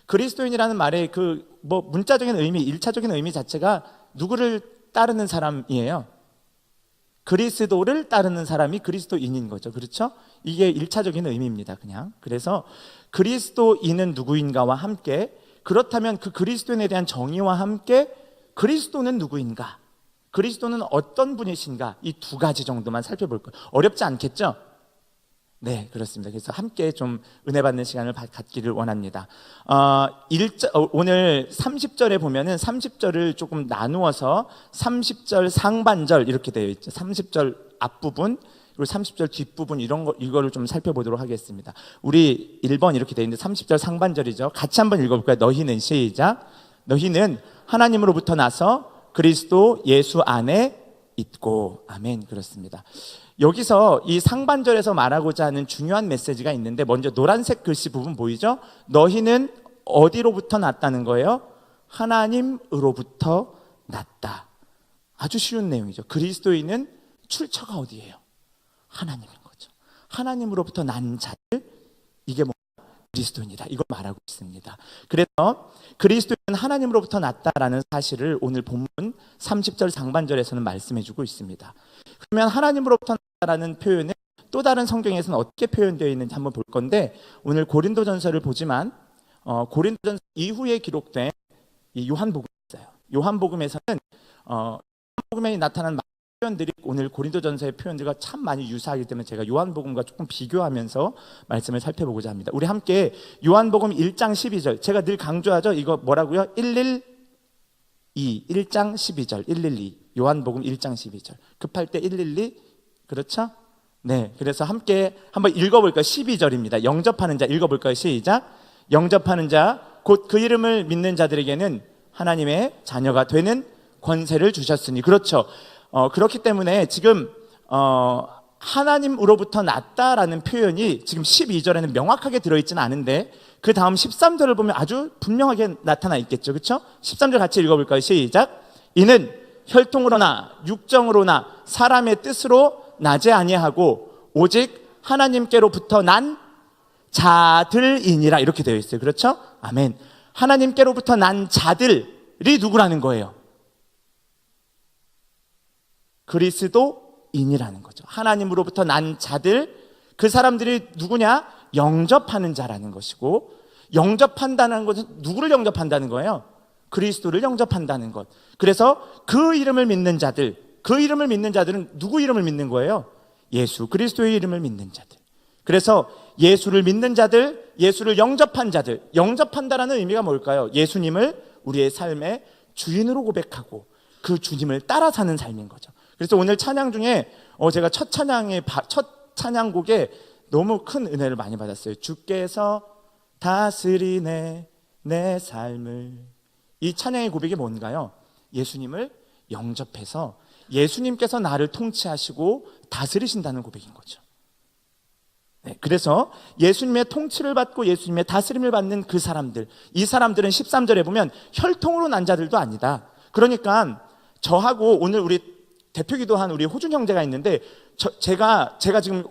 그리스도인이라는 말의 그 뭐 문자적인 의미, 1차적인 의미 자체가 누구를 따르는 사람이에요. 그리스도를 따르는 사람이 그리스도인인 거죠. 그렇죠? 이게 1차적인 의미입니다. 그냥. 그래서 그리스도인은 누구인가와 함께, 그렇다면 그 그리스도인에 대한 정의와 함께 그리스도는 누구인가? 그리스도는 어떤 분이신가? 이 두 가지 정도만 살펴볼 거예요. 어렵지 않겠죠? 네, 그렇습니다. 그래서 함께 좀 은혜 받는 시간을 갖기를 원합니다. 오늘 30절에 보면은 30절을 조금 나누어서 30절 상반절 이렇게 되어 있죠. 30절 앞부분 그리고 30절 뒷부분 이거를 좀 살펴보도록 하겠습니다. 우리 1번 이렇게 되어 있는데 30절 상반절이죠. 같이 한번 읽어볼까요? 너희는 시작. 너희는 하나님으로부터 나서 그리스도 예수 안에 있고. 아멘. 그렇습니다. 여기서 이 상반절에서 말하고자 하는 중요한 메시지가 있는데, 먼저 노란색 글씨 부분 보이죠? 너희는 어디로부터 났다는 거예요? 하나님으로부터 났다. 아주 쉬운 내용이죠. 그리스도인은 출처가 어디예요? 하나님인 거죠. 하나님으로부터 난 자들, 이게 뭐 그리스도인이다, 이걸 말하고 있습니다. 그래서 그리스도인은 하나님으로부터 났다라는 사실을 오늘 본문 30절 상반절에서는 말씀해주고 있습니다. 그러면 하나님으로부터 났다라는 표현은 또 다른 성경에서는 어떻게 표현되어 있는지 한번 볼 건데, 오늘 고린도전서를 보지만 고린도전서 이후에 기록된 이 요한복음이 있어요. 요한복음에서는 요한복음에 나타난 표현들이 오늘 고린도전서의 표현들과 참 많이 유사하기 때문에 제가 요한복음과 조금 비교하면서 말씀을 살펴보고자 합니다. 우리 함께 요한복음 1장 12절, 제가 늘 강조하죠. 이거 뭐라고요? 112, 1장 12절, 112. 요한복음 1장 12절. 급할 때 112, 그렇죠? 네, 그래서 함께 한번 읽어볼까요? 12절입니다. 영접하는 자 읽어볼까요? 시작. 영접하는 자, 곧 그 이름을 믿는 자들에게는 하나님의 자녀가 되는 권세를 주셨으니. 그렇죠. 그렇기 때문에 지금 하나님으로부터 났다라는 표현이 지금 12절에는 명확하게 들어있지는 않은데 그 다음 13절을 보면 아주 분명하게 나타나 있겠죠. 그렇죠? 13절 같이 읽어볼까요? 시작. 이는 혈통으로나 육정으로나 사람의 뜻으로 나지 아니하고 오직 하나님께로부터 난 자들이니라, 이렇게 되어 있어요. 그렇죠? 아멘. 하나님께로부터 난 자들이 누구라는 거예요? 그리스도인이라는 거죠. 하나님으로부터 난 자들, 그 사람들이 누구냐? 영접하는 자라는 것이고, 영접한다는 것은 누구를 영접한다는 거예요? 그리스도를 영접한다는 것. 그래서 그 이름을 믿는 자들, 그 이름을 믿는 자들은 누구 이름을 믿는 거예요? 예수 그리스도의 이름을 믿는 자들. 그래서 예수를 믿는 자들, 예수를 영접한 자들, 영접한다라는 의미가 뭘까요? 예수님을 우리의 삶의 주인으로 고백하고 그 주님을 따라 사는 삶인 거죠. 그래서 오늘 찬양 중에 제가 첫 찬양곡에 너무 큰 은혜를 많이 받았어요. 주께서 다스리네 내 삶을. 이 찬양의 고백이 뭔가요? 예수님을 영접해서 예수님께서 나를 통치하시고 다스리신다는 고백인 거죠. 네, 그래서 예수님의 통치를 받고 예수님의 다스림을 받는 그 사람들, 이 사람들은 13절에 보면 혈통으로 난 자들도 아니다. 그러니까 저하고 오늘 우리 대표기도한 우리 호준 형제가 있는데 제가 지금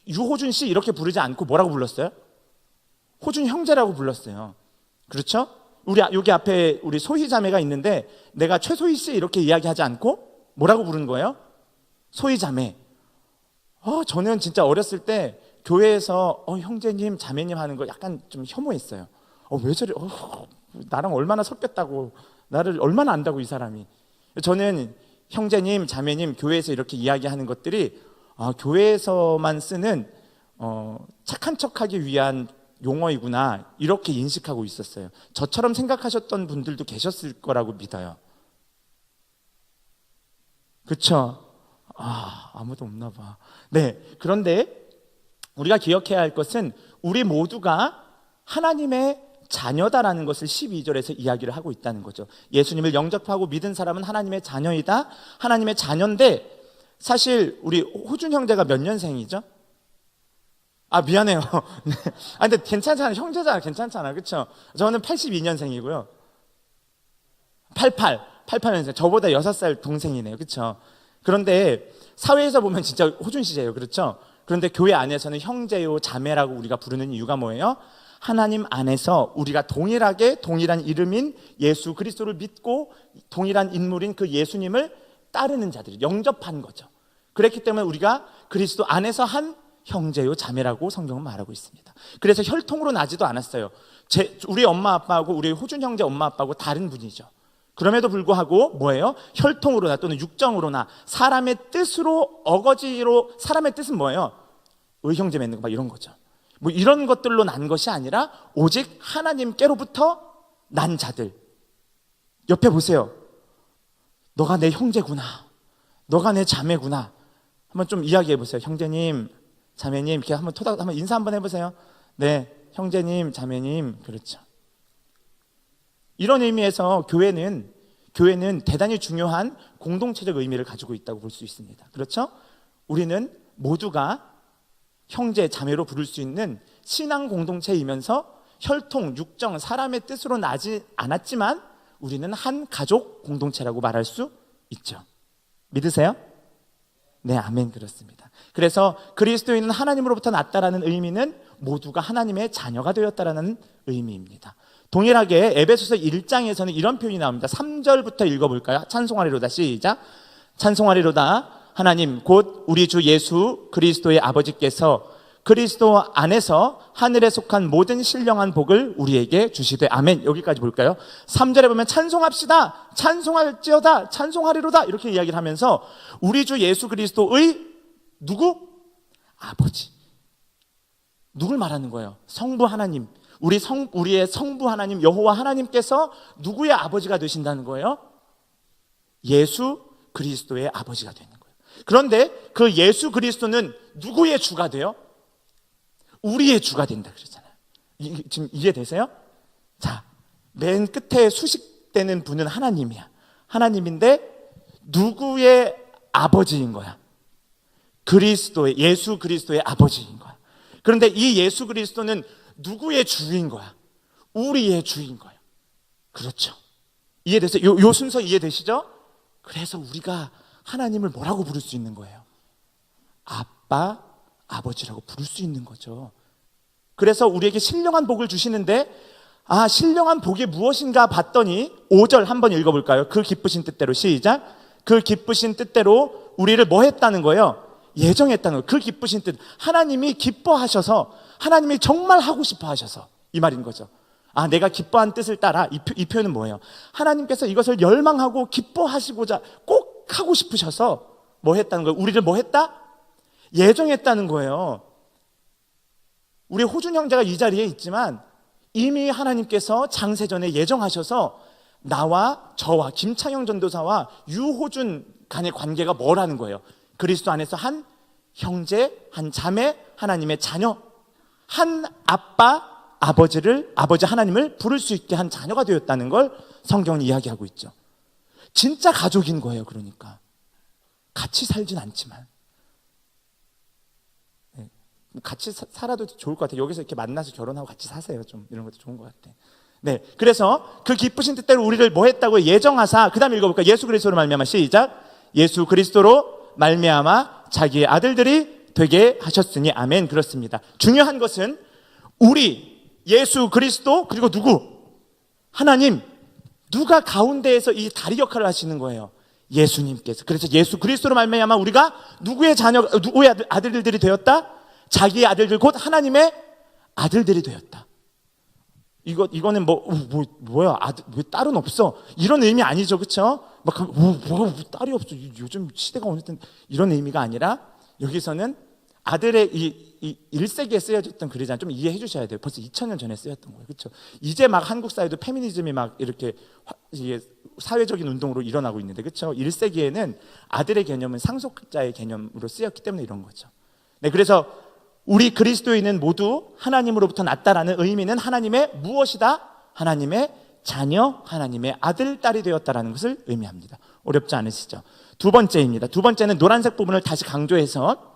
유호준 씨 이렇게 부르지 않고 뭐라고 불렀어요? 호준 형제라고 불렀어요. 그렇죠? 우리 여기 앞에 우리 소희 자매가 있는데 내가 최소희 씨 이렇게 이야기하지 않고 뭐라고 부르는 거예요? 소희 자매. 저는 진짜 어렸을 때 교회에서 형제님, 자매님 하는 거 약간 좀 혐오했어요. 왜 저래? 나랑 얼마나 섞였다고, 나를 얼마나 안다고 이 사람이. 저는 형제님, 자매님 교회에서 이렇게 이야기하는 것들이 교회에서만 쓰는 착한 척하기 위한 용어이구나 이렇게 인식하고 있었어요. 저처럼 생각하셨던 분들도 계셨을 거라고 믿어요. 그렇죠? 아무도 없나 봐. 네, 그런데 우리가 기억해야 할 것은 우리 모두가 하나님의 자녀다라는 것을 12절에서 이야기를 하고 있다는 거죠. 예수님을 영접하고 믿은 사람은 하나님의 자녀이다. 하나님의 자녀인데 사실 우리 호준 형제가 몇 년생이죠? 미안해요. 근데 괜찮잖아. 형제잖아. 괜찮잖아. 그렇죠? 저는 82년생이고요. 88년생. 저보다 6살 동생이네요. 그렇죠? 그런데 사회에서 보면 진짜 호준 씨예요. 그렇죠? 그런데 교회 안에서는 형제요, 자매라고 우리가 부르는 이유가 뭐예요? 하나님 안에서 우리가 동일한 이름인 예수 그리스도를 믿고 동일한 인물인 그 예수님을 따르는 자들이 영접한 거죠. 그렇기 때문에 우리가 그리스도 안에서 한 형제요, 자매라고 성경은 말하고 있습니다. 그래서 혈통으로 나지도 않았어요. 우리 엄마 아빠하고 우리 호준 형제 엄마 아빠하고 다른 분이죠. 그럼에도 불구하고 뭐예요? 혈통으로나 또는 육정으로나 사람의 뜻으로 어거지로 사람의 뜻은 뭐예요? 의형제 맺는 거 막 이런 거죠. 뭐 이런 것들로 난 것이 아니라 오직 하나님께로부터 난 자들. 옆에 보세요. 너가 내 형제구나. 너가 내 자매구나. 한번 좀 이야기해 보세요. 형제님, 자매님 이렇게 한번 인사 한번 해보세요. 네, 형제님, 자매님. 그렇죠. 이런 의미에서 교회는 대단히 중요한 공동체적 의미를 가지고 있다고 볼 수 있습니다. 그렇죠? 우리는 모두가 형제, 자매로 부를 수 있는 신앙 공동체이면서 혈통, 육정, 사람의 뜻으로 나지 않았지만 우리는 한 가족 공동체라고 말할 수 있죠. 믿으세요? 네, 아멘. 그렇습니다. 그래서 그리스도인은 하나님으로부터 났다라는 의미는 모두가 하나님의 자녀가 되었다라는 의미입니다. 동일하게 에베소서 1장에서는 이런 표현이 나옵니다. 3절부터 읽어볼까요? 찬송하리로다. 시작. 찬송하리로다. 하나님 곧 우리 주 예수 그리스도의 아버지께서 그리스도 안에서 하늘에 속한 모든 신령한 복을 우리에게 주시되. 아멘. 여기까지 볼까요? 3절에 보면 찬송합시다, 찬송할지어다, 찬송하리로다 이렇게 이야기를 하면서 우리 주 예수 그리스도의 누구? 아버지. 누굴 말하는 거예요? 성부 하나님. 우리의 성부 하나님 여호와 하나님께서 누구의 아버지가 되신다는 거예요? 예수 그리스도의 아버지가 되는 거예요. 그런데 그 예수 그리스도는 누구의 주가 돼요? 우리의 주가 된다 그랬잖아요. 지금 이해되세요? 자, 맨 끝에 수식되는 분은 하나님이야. 하나님인데 누구의 아버지인 거야? 예수 그리스도의 아버지인 거야. 그런데 이 예수 그리스도는 누구의 주인 거야? 우리의 주인 거야. 그렇죠. 이해되세요? 요 순서 이해되시죠? 그래서 우리가 하나님을 뭐라고 부를 수 있는 거예요? 아빠, 아버지라고 부를 수 있는 거죠. 그래서 우리에게 신령한 복을 주시는데 신령한 복이 무엇인가 봤더니 5절 한번 읽어볼까요? 그 기쁘신 뜻대로. 시작. 그 기쁘신 뜻대로 우리를 뭐 했다는 거예요? 예정했다는 거예요. 그 기쁘신 뜻. 하나님이 기뻐하셔서, 하나님이 정말 하고 싶어 하셔서 이 말인 거죠. 내가 기뻐한 뜻을 따라. 이 표현은 뭐예요? 하나님께서 이것을 열망하고 기뻐하시고자 꼭 하고 싶으셔서 뭐 했다는 거예요? 우리를 뭐 했다? 예정했다는 거예요. 우리 호준 형제가 이 자리에 있지만 이미 하나님께서 장세전에 예정하셔서 저와 김창영 전도사와 유호준 간의 관계가 뭐라는 거예요? 그리스도 안에서 한 형제, 한 자매, 하나님의 자녀, 한 아버지 하나님을 부를 수 있게 한 자녀가 되었다는 걸 성경은 이야기하고 있죠. 진짜 가족인 거예요. 그러니까 같이 살진 않지만 같이 살아도 좋을 것 같아요. 여기서 이렇게 만나서 결혼하고 같이 사세요. 좀 이런 것도 좋은 것 같아. 네, 그래서 그 기쁘신 뜻대로 우리를 뭐 했다고 예정하사, 그 다음에 읽어볼까? 예수 그리스도로 말미암아, 시작. 예수 그리스도로 말미암아 자기의 아들들이 되게 하셨으니 아멘. 그렇습니다. 중요한 것은 우리 예수 그리스도 그리고 누구? 하나님, 누가 가운데에서 이 다리 역할을 하시는 거예요? 예수님께서. 그래서 예수 그리스도로 말미암아 우리가 누구의 아들들이 되었다? 자기의 아들들 곧 하나님의 아들들이 되었다. 이거는 뭐야? 왜 딸은 없어? 이런 의미 아니죠, 그렇죠? 뭐가 딸이 없어? 요즘 시대가 어느 때 이런 의미가 아니라 여기서는 아들의 이 1세기에 쓰여졌던 글이잖아요. 좀 이해해 주셔야 돼요. 벌써 2000년 전에 쓰였던 거예요, 그렇죠? 이제 막 한국 사회도 페미니즘이 막 이렇게 사회적인 운동으로 일어나고 있는데, 그렇죠? 1세기에는 아들의 개념은 상속자의 개념으로 쓰였기 때문에 이런 거죠. 네, 그래서 우리 그리스도인은 모두 하나님으로부터 났다라는 의미는 하나님의 무엇이다? 하나님의 자녀, 하나님의 아들, 딸이 되었다라는 것을 의미합니다. 어렵지 않으시죠? 두 번째입니다. 두 번째는 노란색 부분을 다시 강조해서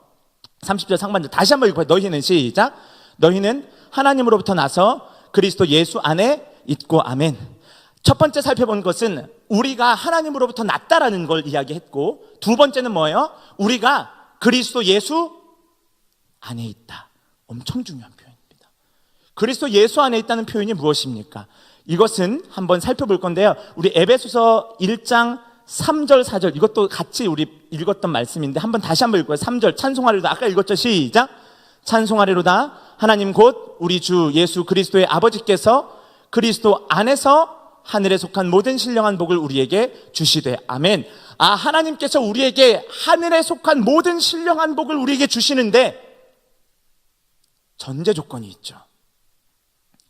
30절 상반절 다시 한번 읽어요. 너희는, 시작. 너희는 하나님으로부터 나서 그리스도 예수 안에 있고 아멘. 첫 번째 살펴본 것은 우리가 하나님으로부터 났다라는 걸 이야기했고, 두 번째는 뭐예요? 우리가 그리스도 예수 안에 있다. 엄청 중요한 표현입니다. 그리스도 예수 안에 있다는 표현이 무엇입니까? 이것은 한번 살펴볼 건데요. 우리 에베소서 1장 3절 4절 이것도 같이 우리 읽었던 말씀인데 다시 한번 읽어요. 3절 찬송하리로다. 아까 읽었죠. 시작. 찬송하리로다. 하나님 곧 우리 주 예수 그리스도의 아버지께서 그리스도 안에서 하늘에 속한 모든 신령한 복을 우리에게 주시되 아멘. 하나님께서 우리에게 하늘에 속한 모든 신령한 복을 우리에게 주시는데 전제 조건이 있죠.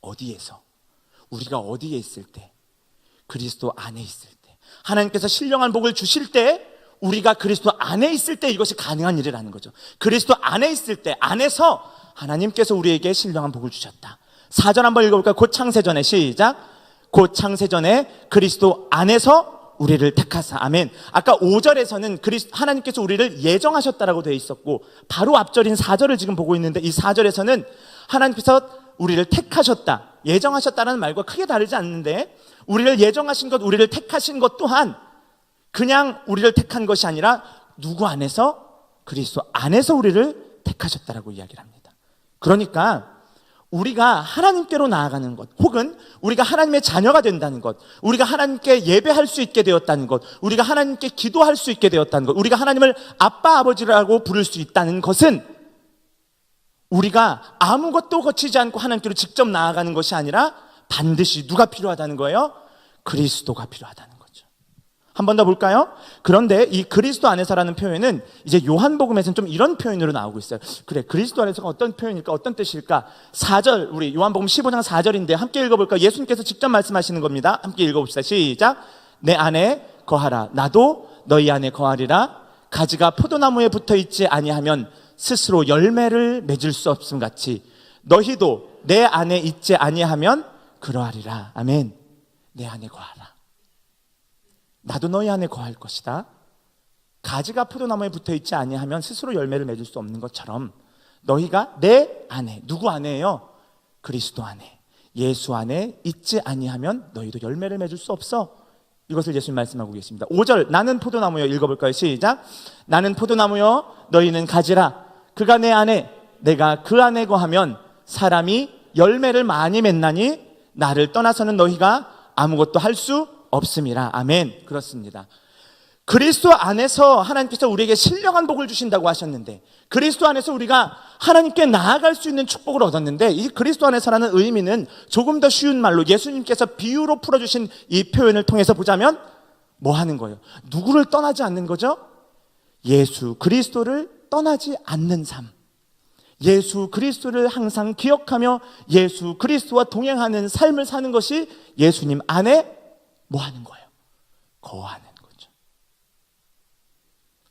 어디에서? 우리가 어디에 있을 때? 그리스도 안에 있을 때. 하나님께서 신령한 복을 주실 때 우리가 그리스도 안에 있을 때 이것이 가능한 일이라는 거죠. 그리스도 안에 있을 때, 안에서 하나님께서 우리에게 신령한 복을 주셨다. 4절 한번 읽어볼까요? 곧 창세전에, 시작. 곧 창세전에 그리스도 안에서 우리를 택하사 아멘. 아까 5절에서는 하나님께서 우리를 예정하셨다라고 되어 있었고, 바로 앞절인 4절을 지금 보고 있는데, 이 4절에서는 하나님께서 우리를 택하셨다, 예정하셨다라는 말과 크게 다르지 않는데, 우리를 예정하신 것, 우리를 택하신 것 또한 그냥 우리를 택한 것이 아니라 누구 안에서? 그리스도 안에서 우리를 택하셨다라고 이야기를 합니다. 그러니까 우리가 하나님께로 나아가는 것, 혹은 우리가 하나님의 자녀가 된다는 것, 우리가 하나님께 예배할 수 있게 되었다는 것, 우리가 하나님께 기도할 수 있게 되었다는 것, 우리가 하나님을 아빠 아버지라고 부를 수 있다는 것은 우리가 아무것도 거치지 않고 하나님께로 직접 나아가는 것이 아니라 반드시 누가 필요하다는 거예요? 그리스도가 필요하다는 거죠. 한 번 더 볼까요? 그런데 이 그리스도 안에서라는 표현은 이제 요한복음에서는 좀 이런 표현으로 나오고 있어요. 그래, 그리스도 안에서가 어떤 표현일까? 어떤 뜻일까? 4절, 우리 요한복음 15장 4절인데 함께 읽어볼까요? 예수님께서 직접 말씀하시는 겁니다. 함께 읽어봅시다. 시작. 내 안에 거하라. 나도 너희 안에 거하리라. 가지가 포도나무에 붙어있지 아니하면 스스로 열매를 맺을 수 없음 같이 너희도 내 안에 있지 아니하면 그러하리라. 아멘. 내 안에 거하라. 나도 너희 안에 거할 것이다. 가지가 포도나무에 붙어있지 아니하면 스스로 열매를 맺을 수 없는 것처럼 너희가 내 안에, 누구 안에요? 그리스도 안에, 예수 안에 있지 아니하면 너희도 열매를 맺을 수 없어. 이것을 예수님 말씀하고 계십니다. 5절, 나는 포도나무여. 읽어볼까요? 시작. 나는 포도나무여, 너희는 가지라. 그가 내 안에, 내가 그 안에 거하면 사람이 열매를 많이 맺나니 나를 떠나서는 너희가 아무것도 할 수 없음이라. 아멘. 그렇습니다. 그리스도 안에서 하나님께서 우리에게 신령한 복을 주신다고 하셨는데, 그리스도 안에서 우리가 하나님께 나아갈 수 있는 축복을 얻었는데, 이 그리스도 안에서라는 의미는 조금 더 쉬운 말로 예수님께서 비유로 풀어주신 이 표현을 통해서 보자면 뭐 하는 거예요? 누구를 떠나지 않는 거죠? 예수 그리스도를 떠나지 않는 삶, 예수 그리스도를 항상 기억하며 예수 그리스도와 동행하는 삶을 사는 것이 예수님 안에 뭐 하는 거예요? 거하는 거죠.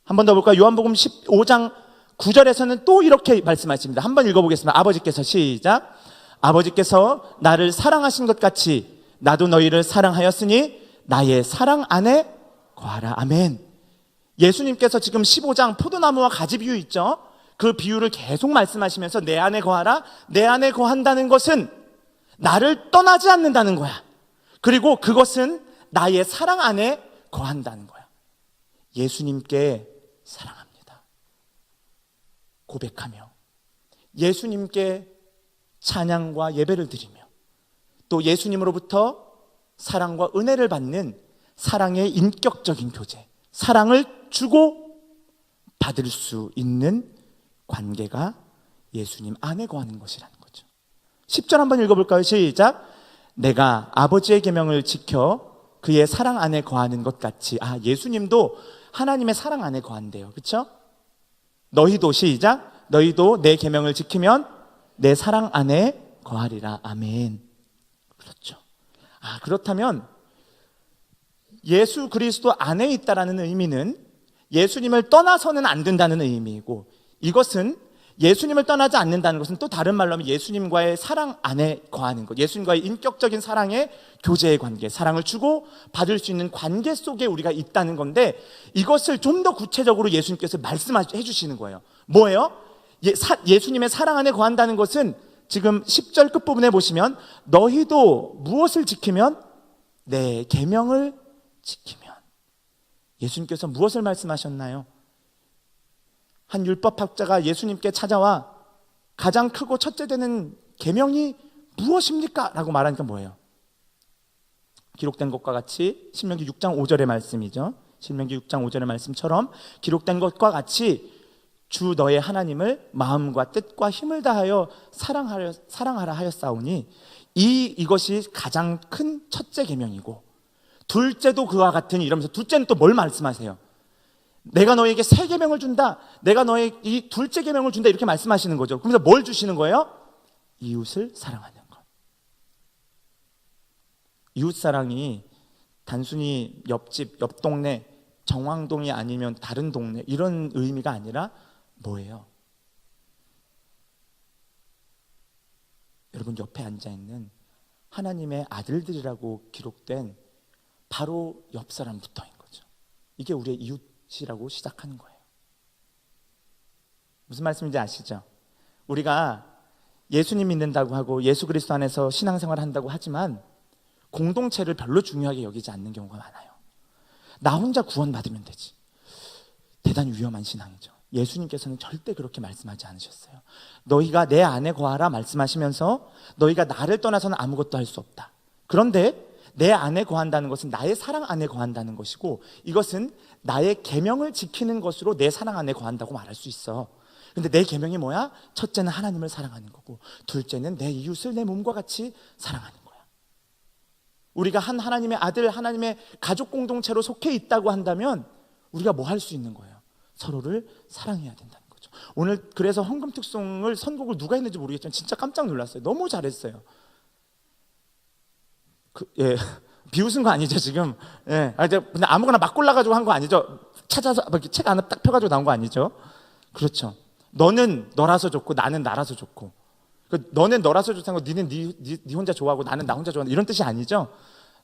한 번 더 볼까요? 요한복음 15장 9절에서는 또 이렇게 말씀하십니다. 한번 읽어보겠습니다. 아버지께서, 시작. 아버지께서 나를 사랑하신 것 같이 나도 너희를 사랑하였으니 나의 사랑 안에 거하라. 아멘. 예수님께서 지금 15장 포도나무와 가지 비유 있죠? 그 비유를 계속 말씀하시면서 내 안에 거하라. 내 안에 거한다는 것은 나를 떠나지 않는다는 거야. 그리고 그것은 나의 사랑 안에 거한다는 거야. 예수님께 사랑합니다. 고백하며 예수님께 찬양과 예배를 드리며 또 예수님으로부터 사랑과 은혜를 받는 사랑의 인격적인 교제, 사랑을 주고 받을 수 있는 관계가 예수님 안에 거하는 것이라는 거죠. 10절 한번 읽어볼까요? 시작. 내가 아버지의 계명을 지켜 그의 사랑 안에 거하는 것 같이. 예수님도 하나님의 사랑 안에 거한대요. 그렇죠? 너희도 시작. 너희도 내 계명을 지키면 내 사랑 안에 거하리라. 아멘. 그렇죠. 그렇다면 예수 그리스도 안에 있다라는 의미는 예수님을 떠나서는 안 된다는 의미이고, 이것은 예수님을 떠나지 않는다는 것은 또 다른 말로 하면 예수님과의 사랑 안에 거하는 것, 예수님과의 인격적인 사랑의 교제의 관계, 사랑을 주고 받을 수 있는 관계 속에 우리가 있다는 건데, 이것을 좀 더 구체적으로 예수님께서 말씀해 주시는 거예요. 뭐예요? 예수님의 사랑 안에 거한다는 것은 지금 10절 끝부분에 보시면 너희도 무엇을 지키면? 내 계명을 지키면. 예수님께서 무엇을 말씀하셨나요? 한 율법학자가 예수님께 찾아와 가장 크고 첫째 되는 계명이 무엇입니까? 라고 말하니까 뭐예요? 기록된 것과 같이 신명기 6장 5절의 말씀이죠. 신명기 6장 5절의 말씀처럼 기록된 것과 같이 주 너의 하나님을 마음과 뜻과 힘을 다하여 사랑하라 하였사오니 이것이 가장 큰 첫째 계명이고 둘째도 그와 같으니, 이러면서 둘째는 또 뭘 말씀하세요? 내가 너에게 새 계명을 준다. 내가 너에게 이 둘째 계명을 준다. 이렇게 말씀하시는 거죠. 그러면서 뭘 주시는 거예요? 이웃을 사랑하는 것. 이웃 사랑이 단순히 옆집, 옆 동네, 정왕동이 아니면 다른 동네 이런 의미가 아니라 뭐예요? 여러분 옆에 앉아있는 하나님의 아들들이라고 기록된 바로 옆 사람부터인 거죠. 이게 우리의 이웃이라고 시작하는 거예요. 무슨 말씀인지 아시죠? 우리가 예수님 믿는다고 하고 예수 그리스도 안에서 신앙생활을 한다고 하지만 공동체를 별로 중요하게 여기지 않는 경우가 많아요. 나 혼자 구원받으면 되지. 대단히 위험한 신앙이죠. 예수님께서는 절대 그렇게 말씀하지 않으셨어요. 너희가 내 안에 거하라 말씀하시면서 너희가 나를 떠나서는 아무것도 할 수 없다. 그런데 내 안에 거한다는 것은 나의 사랑 안에 거한다는 것이고, 이것은 나의 계명을 지키는 것으로 내 사랑 안에 거한다고 말할 수 있어. 근데 내 계명이 뭐야? 첫째는 하나님을 사랑하는 거고, 둘째는 내 이웃을 내 몸과 같이 사랑하는 거야. 우리가 한 하나님의 아들, 하나님의 가족 공동체로 속해 있다고 한다면 우리가 뭐 할 수 있는 거예요? 서로를 사랑해야 된다는 거죠. 오늘 그래서 헌금특송을 선곡을 누가 했는지 모르겠지만 진짜 깜짝 놀랐어요. 너무 잘했어요. 비웃은 거 아니죠 지금? 근데 아무거나 막 골라가지고 한 거 아니죠? 찾아서 책 하나 딱 펴가지고 나온 거 아니죠? 그렇죠. 너는 너라서 좋고 나는 나라서 좋고, 너는 너라서 좋다는 거 니는 네 혼자 좋아하고 나는 나 혼자 좋아하는 이런 뜻이 아니죠?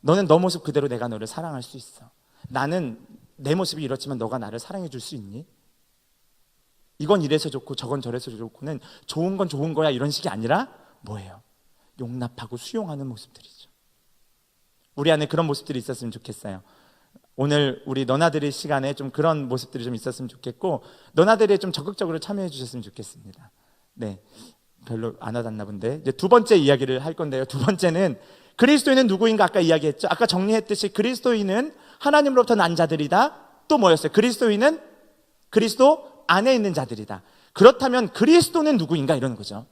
너는 너 모습 그대로 내가 너를 사랑할 수 있어. 나는 내 모습이 이렇지만 너가 나를 사랑해 줄 수 있니? 이건 이래서 좋고 저건 저래서 좋고는 좋은 건 좋은 거야 이런 식이 아니라 뭐예요? 용납하고 수용하는 모습들이죠. 우리 안에 그런 모습들이 있었으면 좋겠어요. 오늘 우리 너나들의 시간에 좀 그런 모습들이 좀 있었으면 좋겠고, 너나들이 좀 적극적으로 참여해 주셨으면 좋겠습니다. 네, 별로 안 와닿나 본데. 이제 두 번째 이야기를 할 건데요. 두 번째는 그리스도인은 누구인가 아까 이야기했죠. 아까 정리했듯이 그리스도인은 하나님으로부터 난 자들이다. 또 뭐였어요? 그리스도인은 그리스도 안에 있는 자들이다. 그렇다면 그리스도는 누구인가 이러는 거죠.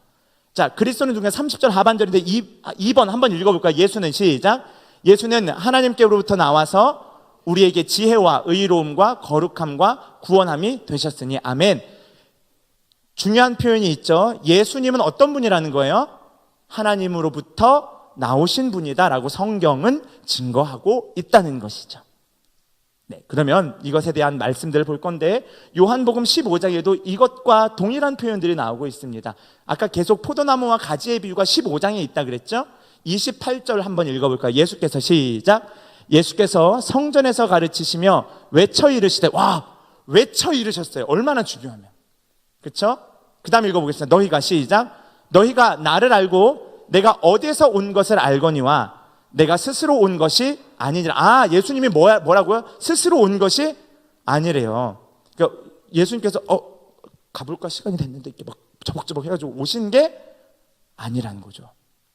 자, 그리스도는 누구인가? 30절 하반절인데 2번 한번 읽어볼까요? 예수는 시작. 예수는 하나님께로부터 나와서 우리에게 지혜와 의로움과 거룩함과 구원함이 되셨으니 아멘. 중요한 표현이 있죠. 예수님은 어떤 분이라는 거예요? 하나님으로부터 나오신 분이다라고 성경은 증거하고 있다는 것이죠. 네, 그러면 이것에 대한 말씀들을 볼 건데, 요한복음 15장에도 이것과 동일한 표현들이 나오고 있습니다. 아까 계속 포도나무와 가지의 비유가 15장에 있다 그랬죠? 28절 한번 읽어볼까요? 예수께서 시작. 예수께서 성전에서 가르치시며 외쳐 이르시되, 와, 외쳐 이르셨어요. 얼마나 중요하면. 그렇죠? 그 다음 읽어보겠습니다. 너희가 시작. 너희가 나를 알고 내가 어디에서 온 것을 알거니와 내가 스스로 온 것이 아니니라. 아, 예수님이 뭐라고요? 스스로 온 것이 아니래요. 그러니까 예수님께서 가볼까 시간이 됐는데 이렇게 막 저벅저벅 해가지고 오신 게 아니라는 거죠.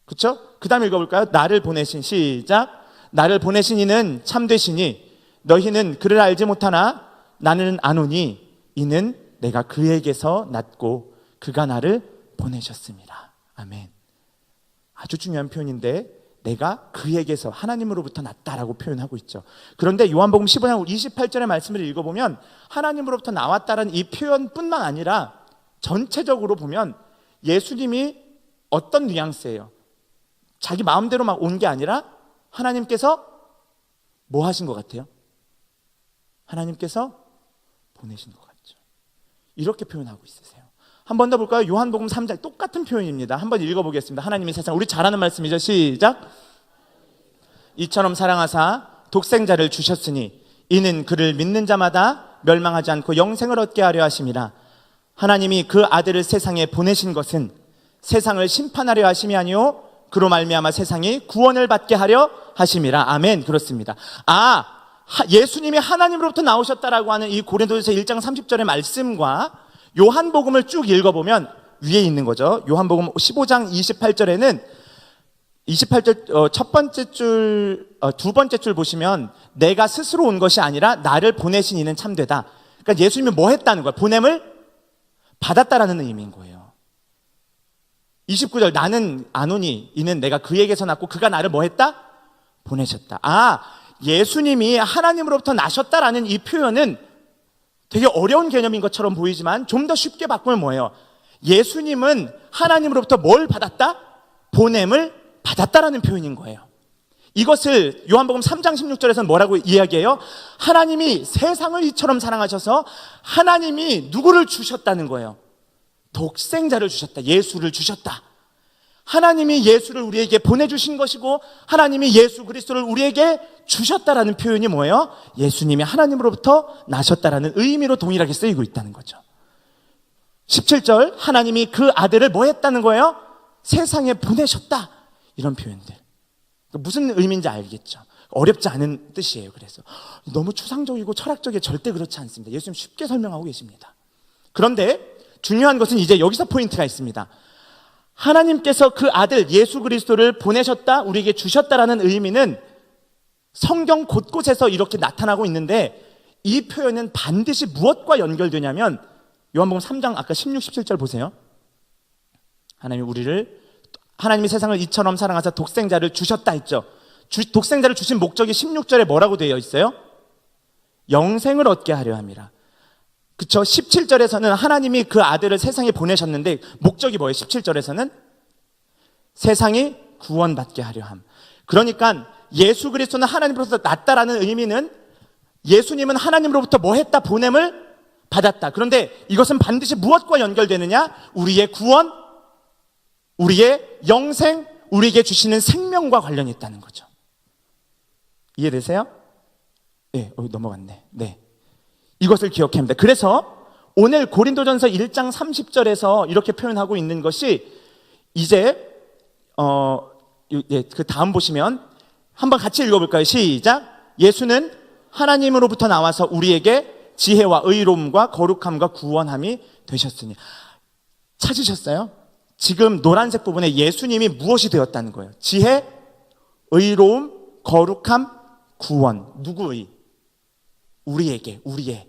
그렇죠? 그 다음 읽어볼까요? 나를 보내신 시작. 나를 보내신 이는 참되시니 너희는 그를 알지 못하나 나는 아노니 이는 내가 그에게서 났고 그가 나를 보내셨습니다. 아멘. 아주 중요한 표현인데 내가 그에게서 하나님으로부터 났다라고 표현하고 있죠. 그런데 요한복음 15장 28절의 말씀을 읽어보면 하나님으로부터 나왔다는 이 표현뿐만 아니라 전체적으로 보면 예수님이 어떤 뉘앙스예요? 자기 마음대로 막 온 게 아니라 하나님께서 뭐 하신 것 같아요? 하나님께서 보내신 것 같죠. 이렇게 표현하고 있으세요. 한 번 더 볼까요? 요한복음 3장 똑같은 표현입니다. 한번 읽어보겠습니다. 하나님이 세상, 우리 잘 아는 말씀이죠. 시작. 이처럼 사랑하사 독생자를 주셨으니 이는 그를 믿는 자마다 멸망하지 않고 영생을 얻게 하려 하심이라. 하나님이 그 아들을 세상에 보내신 것은 세상을 심판하려 하심이 아니요 그로 말미암아 세상이 구원을 받게 하려 하심이라. 아멘. 그렇습니다. 예수님이 하나님으로부터 나오셨다라고 하는 이 고린도전서 1장 30절의 말씀과 요한복음을 쭉 읽어보면 위에 있는 거죠. 요한복음 15장 28절에는 28절 첫 번째 줄, 두 번째 줄 보시면 내가 스스로 온 것이 아니라 나를 보내신 이는 참되다. 그러니까 예수님이 뭐 했다는 거야? 보냄을 받았다라는 의미인 거예요. 29절 나는 아노니 이는 내가 그에게서 났고 그가 나를 뭐 했다? 보내셨다. 예수님이 하나님으로부터 나셨다라는 이 표현은 되게 어려운 개념인 것처럼 보이지만 좀 더 쉽게 바꾸면 뭐예요? 예수님은 하나님으로부터 뭘 받았다? 보냄을 받았다라는 표현인 거예요. 이것을 요한복음 3장 16절에서는 뭐라고 이야기해요? 하나님이 세상을 이처럼 사랑하셔서 하나님이 누구를 주셨다는 거예요? 독생자를 주셨다. 예수를 주셨다. 하나님이 예수를 우리에게 보내주신 것이고 하나님이 예수 그리스도를 우리에게 주셨다라는 표현이 뭐예요? 예수님이 하나님으로부터 나셨다라는 의미로 동일하게 쓰이고 있다는 거죠. 17절 하나님이 그 아들을 뭐 했다는 거예요? 세상에 보내셨다. 이런 표현들. 무슨 의미인지 알겠죠? 어렵지 않은 뜻이에요. 그래서 너무 추상적이고 철학적이 절대 그렇지 않습니다. 예수님 쉽게 설명하고 계십니다. 그런데 중요한 것은 이제 여기서 포인트가 있습니다. 하나님께서 그 아들 예수 그리스도를 보내셨다, 우리에게 주셨다라는 의미는 성경 곳곳에서 이렇게 나타나고 있는데 이 표현은 반드시 무엇과 연결되냐면 요한복음 3장 아까 16, 17절 보세요. 하나님이 세상을 이처럼 사랑하사 독생자를 주셨다 했죠. 독생자를 주신 목적이 16절에 뭐라고 되어 있어요? 영생을 얻게 하려 함이라. 그쵸? 17절에서는 하나님이 그 아들을 세상에 보내셨는데 목적이 뭐예요? 17절에서는 세상이 구원받게 하려 함. 그러니까 예수 그리스도는 하나님으로부터 났다라는 의미는 예수님은 하나님으로부터 뭐 했다? 보냄을 받았다. 그런데 이것은 반드시 무엇과 연결되느냐? 우리의 구원, 우리의 영생, 우리에게 주시는 생명과 관련이 있다는 거죠. 이해되세요? 네, 넘어갔네. 네. 이것을 기억해야 합니다. 그래서 오늘 고린도전서 1장 30절에서 이렇게 표현하고 있는 것이 이제 그 다음 보시면 한번 같이 읽어볼까요? 시작. 예수는 하나님으로부터 나와서 우리에게 지혜와 의로움과 거룩함과 구원함이 되셨으니. 찾으셨어요? 지금 노란색 부분에 예수님이 무엇이 되었다는 거예요? 지혜, 의로움, 거룩함, 구원. 누구의? 우리에게, 우리의.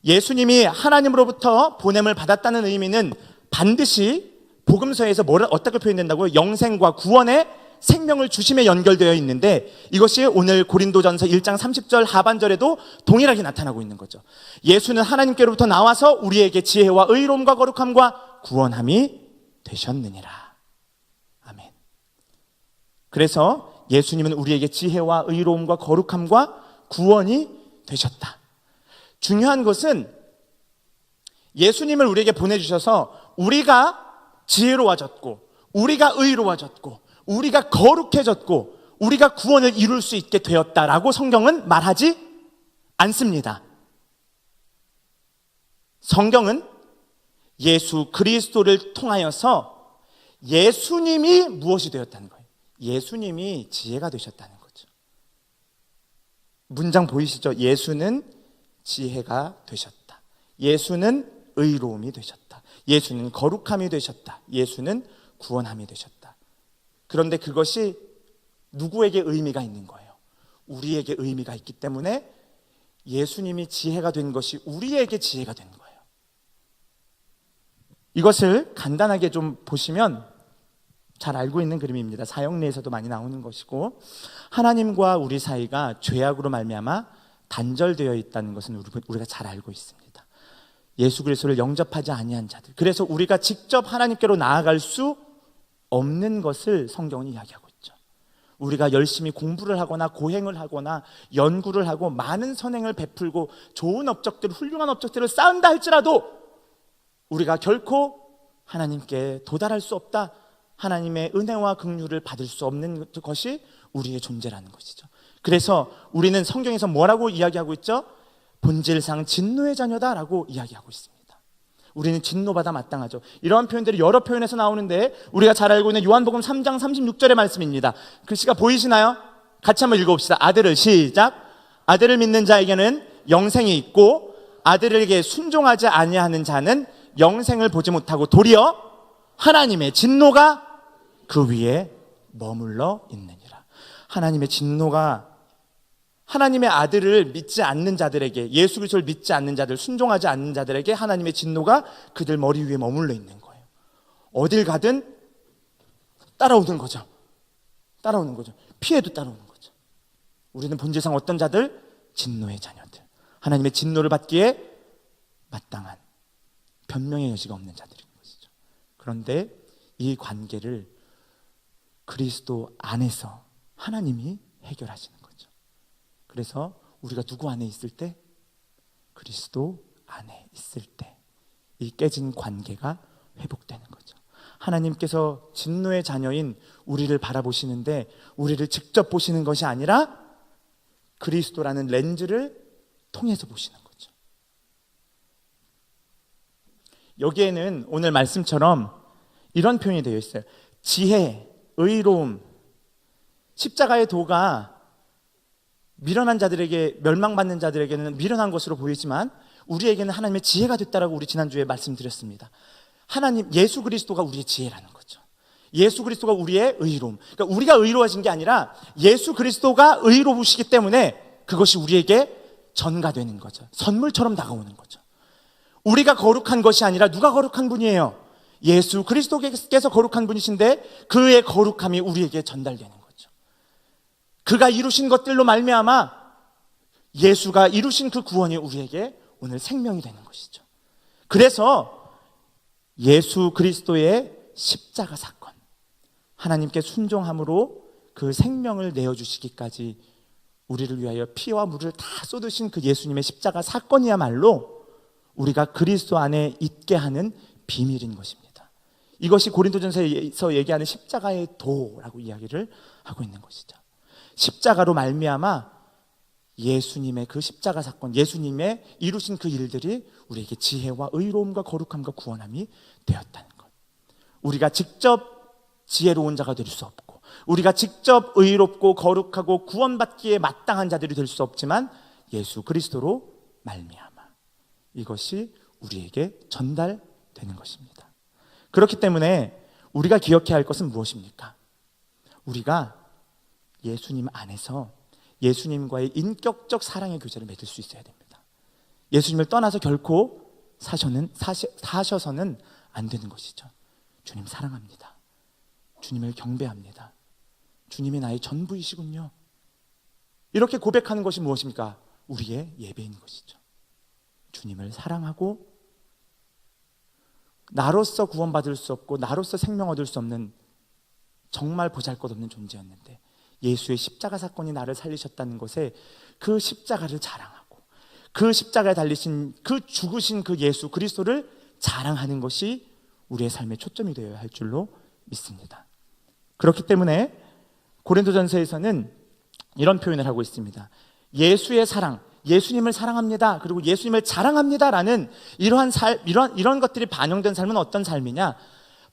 예수님이 하나님으로부터 보냄을 받았다는 의미는 반드시 복음서에서 어떻게 표현된다고요? 영생과 구원의 생명을 주심에 연결되어 있는데 이것이 오늘 고린도전서 1장 30절 하반절에도 동일하게 나타나고 있는 거죠. 예수는 하나님께로부터 나와서 우리에게 지혜와 의로움과 거룩함과 구원함이 되셨느니라. 아멘. 그래서 예수님은 우리에게 지혜와 의로움과 거룩함과 구원이 되셨다. 중요한 것은 예수님을 우리에게 보내주셔서 우리가 지혜로워졌고 우리가 의로워졌고 우리가 거룩해졌고 우리가 구원을 이룰 수 있게 되었다라고 성경은 말하지 않습니다. 성경은 예수 그리스도를 통하여서 예수님이 무엇이 되었다는 거예요? 예수님이 지혜가 되셨다는 거죠. 문장 보이시죠? 예수는 지혜가 되셨다. 예수는 의로움이 되셨다. 예수는 거룩함이 되셨다. 예수는 구원함이 되셨다. 그런데 그것이 누구에게 의미가 있는 거예요? 우리에게 의미가 있기 때문에 예수님이 지혜가 된 것이 우리에게 지혜가 된 거예요. 이것을 간단하게 좀 보시면 잘 알고 있는 그림입니다. 사형리에서도 많이 나오는 것이고, 하나님과 우리 사이가 죄악으로 말미암아 단절되어 있다는 것은 우리가 잘 알고 있습니다. 예수 그리스도를 영접하지 아니한 자들, 그래서 우리가 직접 하나님께로 나아갈 수 없는 것을 성경은 이야기하고 있죠. 우리가 열심히 공부를 하거나 고행을 하거나 연구를 하고 많은 선행을 베풀고 좋은 업적들, 훌륭한 업적들을 쌓은다 할지라도 우리가 결코 하나님께 도달할 수 없다, 하나님의 은혜와 긍휼을 받을 수 없는 것이 우리의 존재라는 것이죠. 그래서 우리는 성경에서 뭐라고 이야기하고 있죠? 본질상 진노의 자녀다라고 이야기하고 있습니다. 우리는 진노받아 마땅하죠. 이러한 표현들이 여러 표현에서 나오는데 우리가 잘 알고 있는 요한복음 3장 36절의 말씀입니다. 글씨가 보이시나요? 같이 한번 읽어봅시다. 아들을, 시작. 아들을 믿는 자에게는 영생이 있고 아들에게 순종하지 아니하는 자는 영생을 보지 못하고 도리어 하나님의 진노가 그 위에 머물러 있느니라. 하나님의 진노가 하나님의 아들을 믿지 않는 자들에게, 예수 그리스도를 믿지 않는 자들, 순종하지 않는 자들에게 하나님의 진노가 그들 머리 위에 머물러 있는 거예요. 어딜 가든 따라오는 거죠. 따라오는 거죠. 피해도 따라오는 거죠. 우리는 본질상 어떤 자들? 진노의 자녀들. 하나님의 진노를 받기에 마땅한 변명의 여지가 없는 자들인 것이죠. 그런데 이 관계를 그리스도 안에서 하나님이 해결하시는 거죠. 그래서 우리가 누구 안에 있을 때? 그리스도 안에 있을 때 이 깨진 관계가 회복되는 거죠. 하나님께서 진노의 자녀인 우리를 바라보시는데 우리를 직접 보시는 것이 아니라 그리스도라는 렌즈를 통해서 보시는 거죠. 여기에는 오늘 말씀처럼 이런 표현이 되어 있어요. 지혜, 의로움. 십자가의 도가 미련한 자들에게, 멸망받는 자들에게는 미련한 것으로 보이지만 우리에게는 하나님의 지혜가 됐다라고 우리 지난주에 말씀드렸습니다. 하나님, 예수 그리스도가 우리의 지혜라는 거죠. 예수 그리스도가 우리의 의로움. 그러니까 우리가 의로워진 게 아니라 예수 그리스도가 의로우시기 때문에 그것이 우리에게 전가되는 거죠. 선물처럼 다가오는 거죠. 우리가 거룩한 것이 아니라 누가 거룩한 분이에요? 예수 그리스도께서 거룩한 분이신데 그의 거룩함이 우리에게 전달되는 거죠. 그가 이루신 것들로 말미암아 예수가 이루신 그 구원이 우리에게 오늘 생명이 되는 것이죠. 그래서 예수 그리스도의 십자가 사건, 하나님께 순종함으로 그 생명을 내어주시기까지 우리를 위하여 피와 물을 다 쏟으신 그 예수님의 십자가 사건이야말로 우리가 그리스도 안에 있게 하는 비밀인 것입니다. 이것이 고린도전서에서 얘기하는 십자가의 도라고 이야기를 하고 있는 것이죠. 십자가로 말미암아 예수님의 그 십자가 사건, 예수님의 이루신 그 일들이 우리에게 지혜와 의로움과 거룩함과 구원함이 되었다는 것. 우리가 직접 지혜로운 자가 될 수 없고 우리가 직접 의롭고 거룩하고 구원받기에 마땅한 자들이 될 수 없지만 예수 그리스도로 말미암아 이것이 우리에게 전달되는 것입니다. 그렇기 때문에 우리가 기억해야 할 것은 무엇입니까? 우리가 예수님 안에서 예수님과의 인격적 사랑의 교제를 맺을 수 있어야 됩니다. 예수님을 떠나서 결코 사셔서는 안 되는 것이죠. 주님 사랑합니다. 주님을 경배합니다. 주님이 나의 전부이시군요. 이렇게 고백하는 것이 무엇입니까? 우리의 예배인 것이죠. 주님을 사랑하고 나로서 구원받을 수 없고 나로서 생명 얻을 수 없는 정말 보잘것없는 존재였는데 예수의 십자가 사건이 나를 살리셨다는 것에 그 십자가를 자랑하고 그 십자가에 달리신 그 죽으신 그 예수 그리스도를 자랑하는 것이 우리의 삶의 초점이 되어야 할 줄로 믿습니다. 그렇기 때문에 고린도전서에서는 이런 표현을 하고 있습니다. 예수의 사랑, 예수님을 사랑합니다. 그리고 예수님을 자랑합니다라는 이러한 이런 것들이 반영된 삶은 어떤 삶이냐?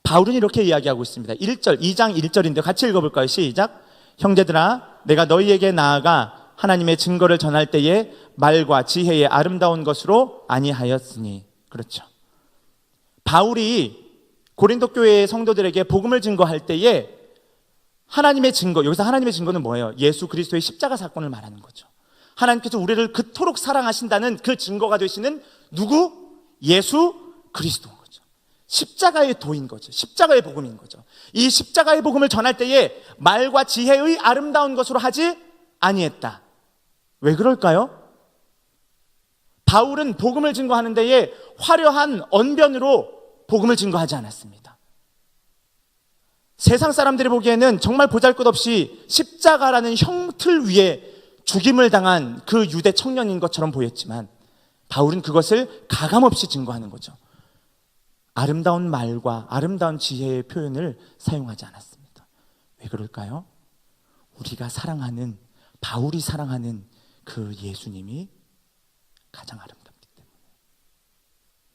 바울은 이렇게 이야기하고 있습니다. 1절, 2장 1절인데 같이 읽어볼까요? 시작. 형제들아, 내가 너희에게 나아가 하나님의 증거를 전할 때에 말과 지혜의 아름다운 것으로 아니하였으니. 그렇죠. 바울이 고린도 교회의 성도들에게 복음을 증거할 때에 하나님의 증거, 여기서 하나님의 증거는 뭐예요? 예수 그리스도의 십자가 사건을 말하는 거죠. 하나님께서 우리를 그토록 사랑하신다는 그 증거가 되시는 누구? 예수 그리스도인 거죠. 십자가의 도인 거죠. 십자가의 복음인 거죠. 이 십자가의 복음을 전할 때에 말과 지혜의 아름다운 것으로 하지 아니했다. 왜 그럴까요? 바울은 복음을 증거하는 데에 화려한 언변으로 복음을 증거하지 않았습니다. 세상 사람들이 보기에는 정말 보잘것없이 십자가라는 형틀 위에 죽임을 당한 그 유대 청년인 것처럼 보였지만 바울은 그것을 가감없이 증거하는 거죠. 아름다운 말과 아름다운 지혜의 표현을 사용하지 않았습니다. 왜 그럴까요? 우리가 사랑하는, 바울이 사랑하는 그 예수님이 가장 아름답기 때문에,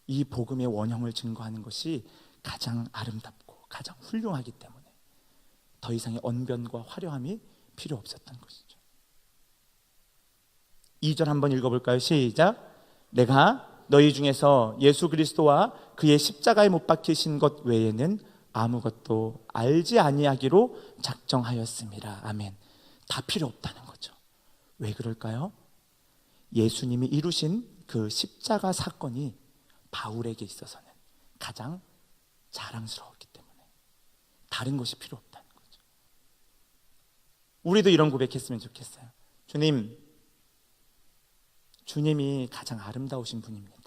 이 복음의 원형을 증거하는 것이 가장 아름답고 가장 훌륭하기 때문에 더 이상의 언변과 화려함이 필요 없었던 것이죠. 2절 한번 읽어볼까요? 시작. 내가 너희 중에서 예수 그리스도와 그의 십자가에 못 박히신 것 외에는 아무것도 알지 아니하기로 작정하였습니다. 아멘. 다 필요 없다는 거죠. 왜 그럴까요? 예수님이 이루신 그 십자가 사건이 바울에게 있어서는 가장 자랑스러웠기 때문에 다른 것이 필요 없다는 거죠. 우리도 이런 고백했으면 좋겠어요. 주님이 가장 아름다우신 분입니다.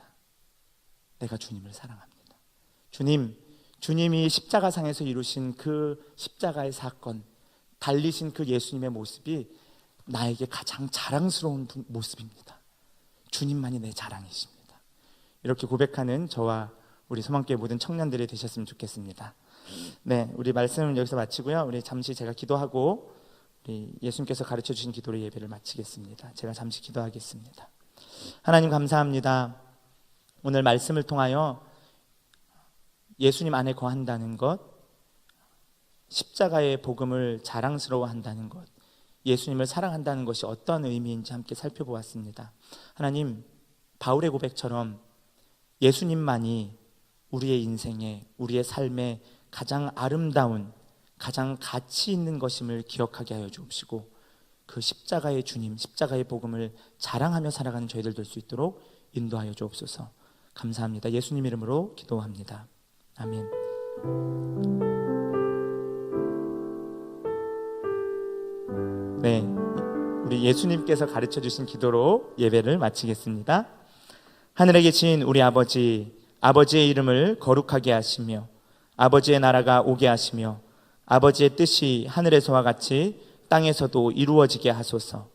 내가 주님을 사랑합니다. 주님이 십자가상에서 이루신 그 십자가의 사건, 달리신 그 예수님의 모습이 나에게 가장 자랑스러운 모습입니다. 주님만이 내 자랑이십니다. 이렇게 고백하는 저와 우리 소망교회 모든 청년들이 되셨으면 좋겠습니다. 네, 우리 말씀 여기서 마치고요. 우리 잠시 제가 기도하고 우리 예수님께서 가르쳐 주신 기도로 예배를 마치겠습니다. 제가 잠시 기도하겠습니다. 하나님 감사합니다. 오늘 말씀을 통하여 예수님 안에 거한다는 것, 십자가의 복음을 자랑스러워한다는 것, 예수님을 사랑한다는 것이 어떤 의미인지 함께 살펴보았습니다. 하나님, 바울의 고백처럼 예수님만이 우리의 인생에, 우리의 삶에 가장 아름다운, 가장 가치 있는 것임을 기억하게 하여 주옵시고, 그 십자가의 주님, 십자가의 복음을 자랑하며 살아가는 저희들 될 수 있도록 인도하여 주옵소서. 감사합니다. 예수님 이름으로 기도합니다. 아멘. 네, 우리 예수님께서 가르쳐 주신 기도로 예배를 마치겠습니다. 하늘에 계신 우리 아버지, 아버지의 이름을 거룩하게 하시며 아버지의 나라가 오게 하시며 아버지의 뜻이 하늘에서와 같이 땅에서도 이루어지게 하소서.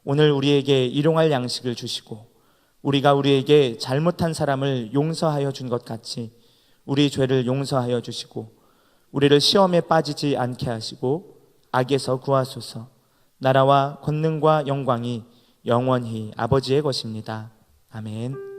오늘 우리에게 일용할 양식을 주시고 우리가 우리에게 잘못한 사람을 용서하여 준 것 같이 우리 죄를 용서하여 주시고 우리를 시험에 빠지지 않게 하시고 악에서 구하소서. 나라와 권능과 영광이 영원히 아버지의 것입니다. 아멘.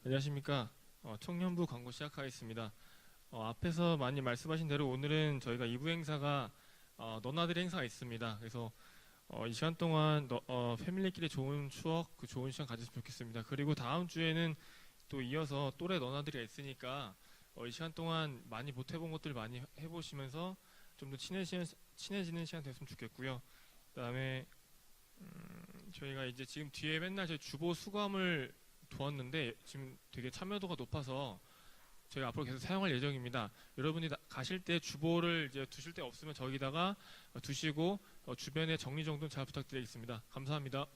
안녕하십니까. 청년부 광고 시작하겠습니다. 앞에서 많이 말씀하신 대로 오늘은 저희가 2부 행사가 너나들의 행사가 있습니다. 그래서 이 시간 동안 패밀리끼리 좋은 추억, 그 좋은 시간 가졌으면 좋겠습니다. 그리고 다음 주에는 또 이어서 또래 너나들이 있으니까 이 시간 동안 많이 못 해본 것들 많이 해보시면서 좀 더 친해지는 시간 됐으면 좋겠고요. 그다음에 저희가 이제 지금 뒤에 맨날 저희 주보 수감을 두었는데 지금 되게 참여도가 높아서 저희가 앞으로 계속 사용할 예정입니다. 여러분이 가실 때 주보를 이제 두실 데 없으면 저기다가 두시고 주변에 정리 정돈 잘 부탁드리겠습니다. 감사합니다.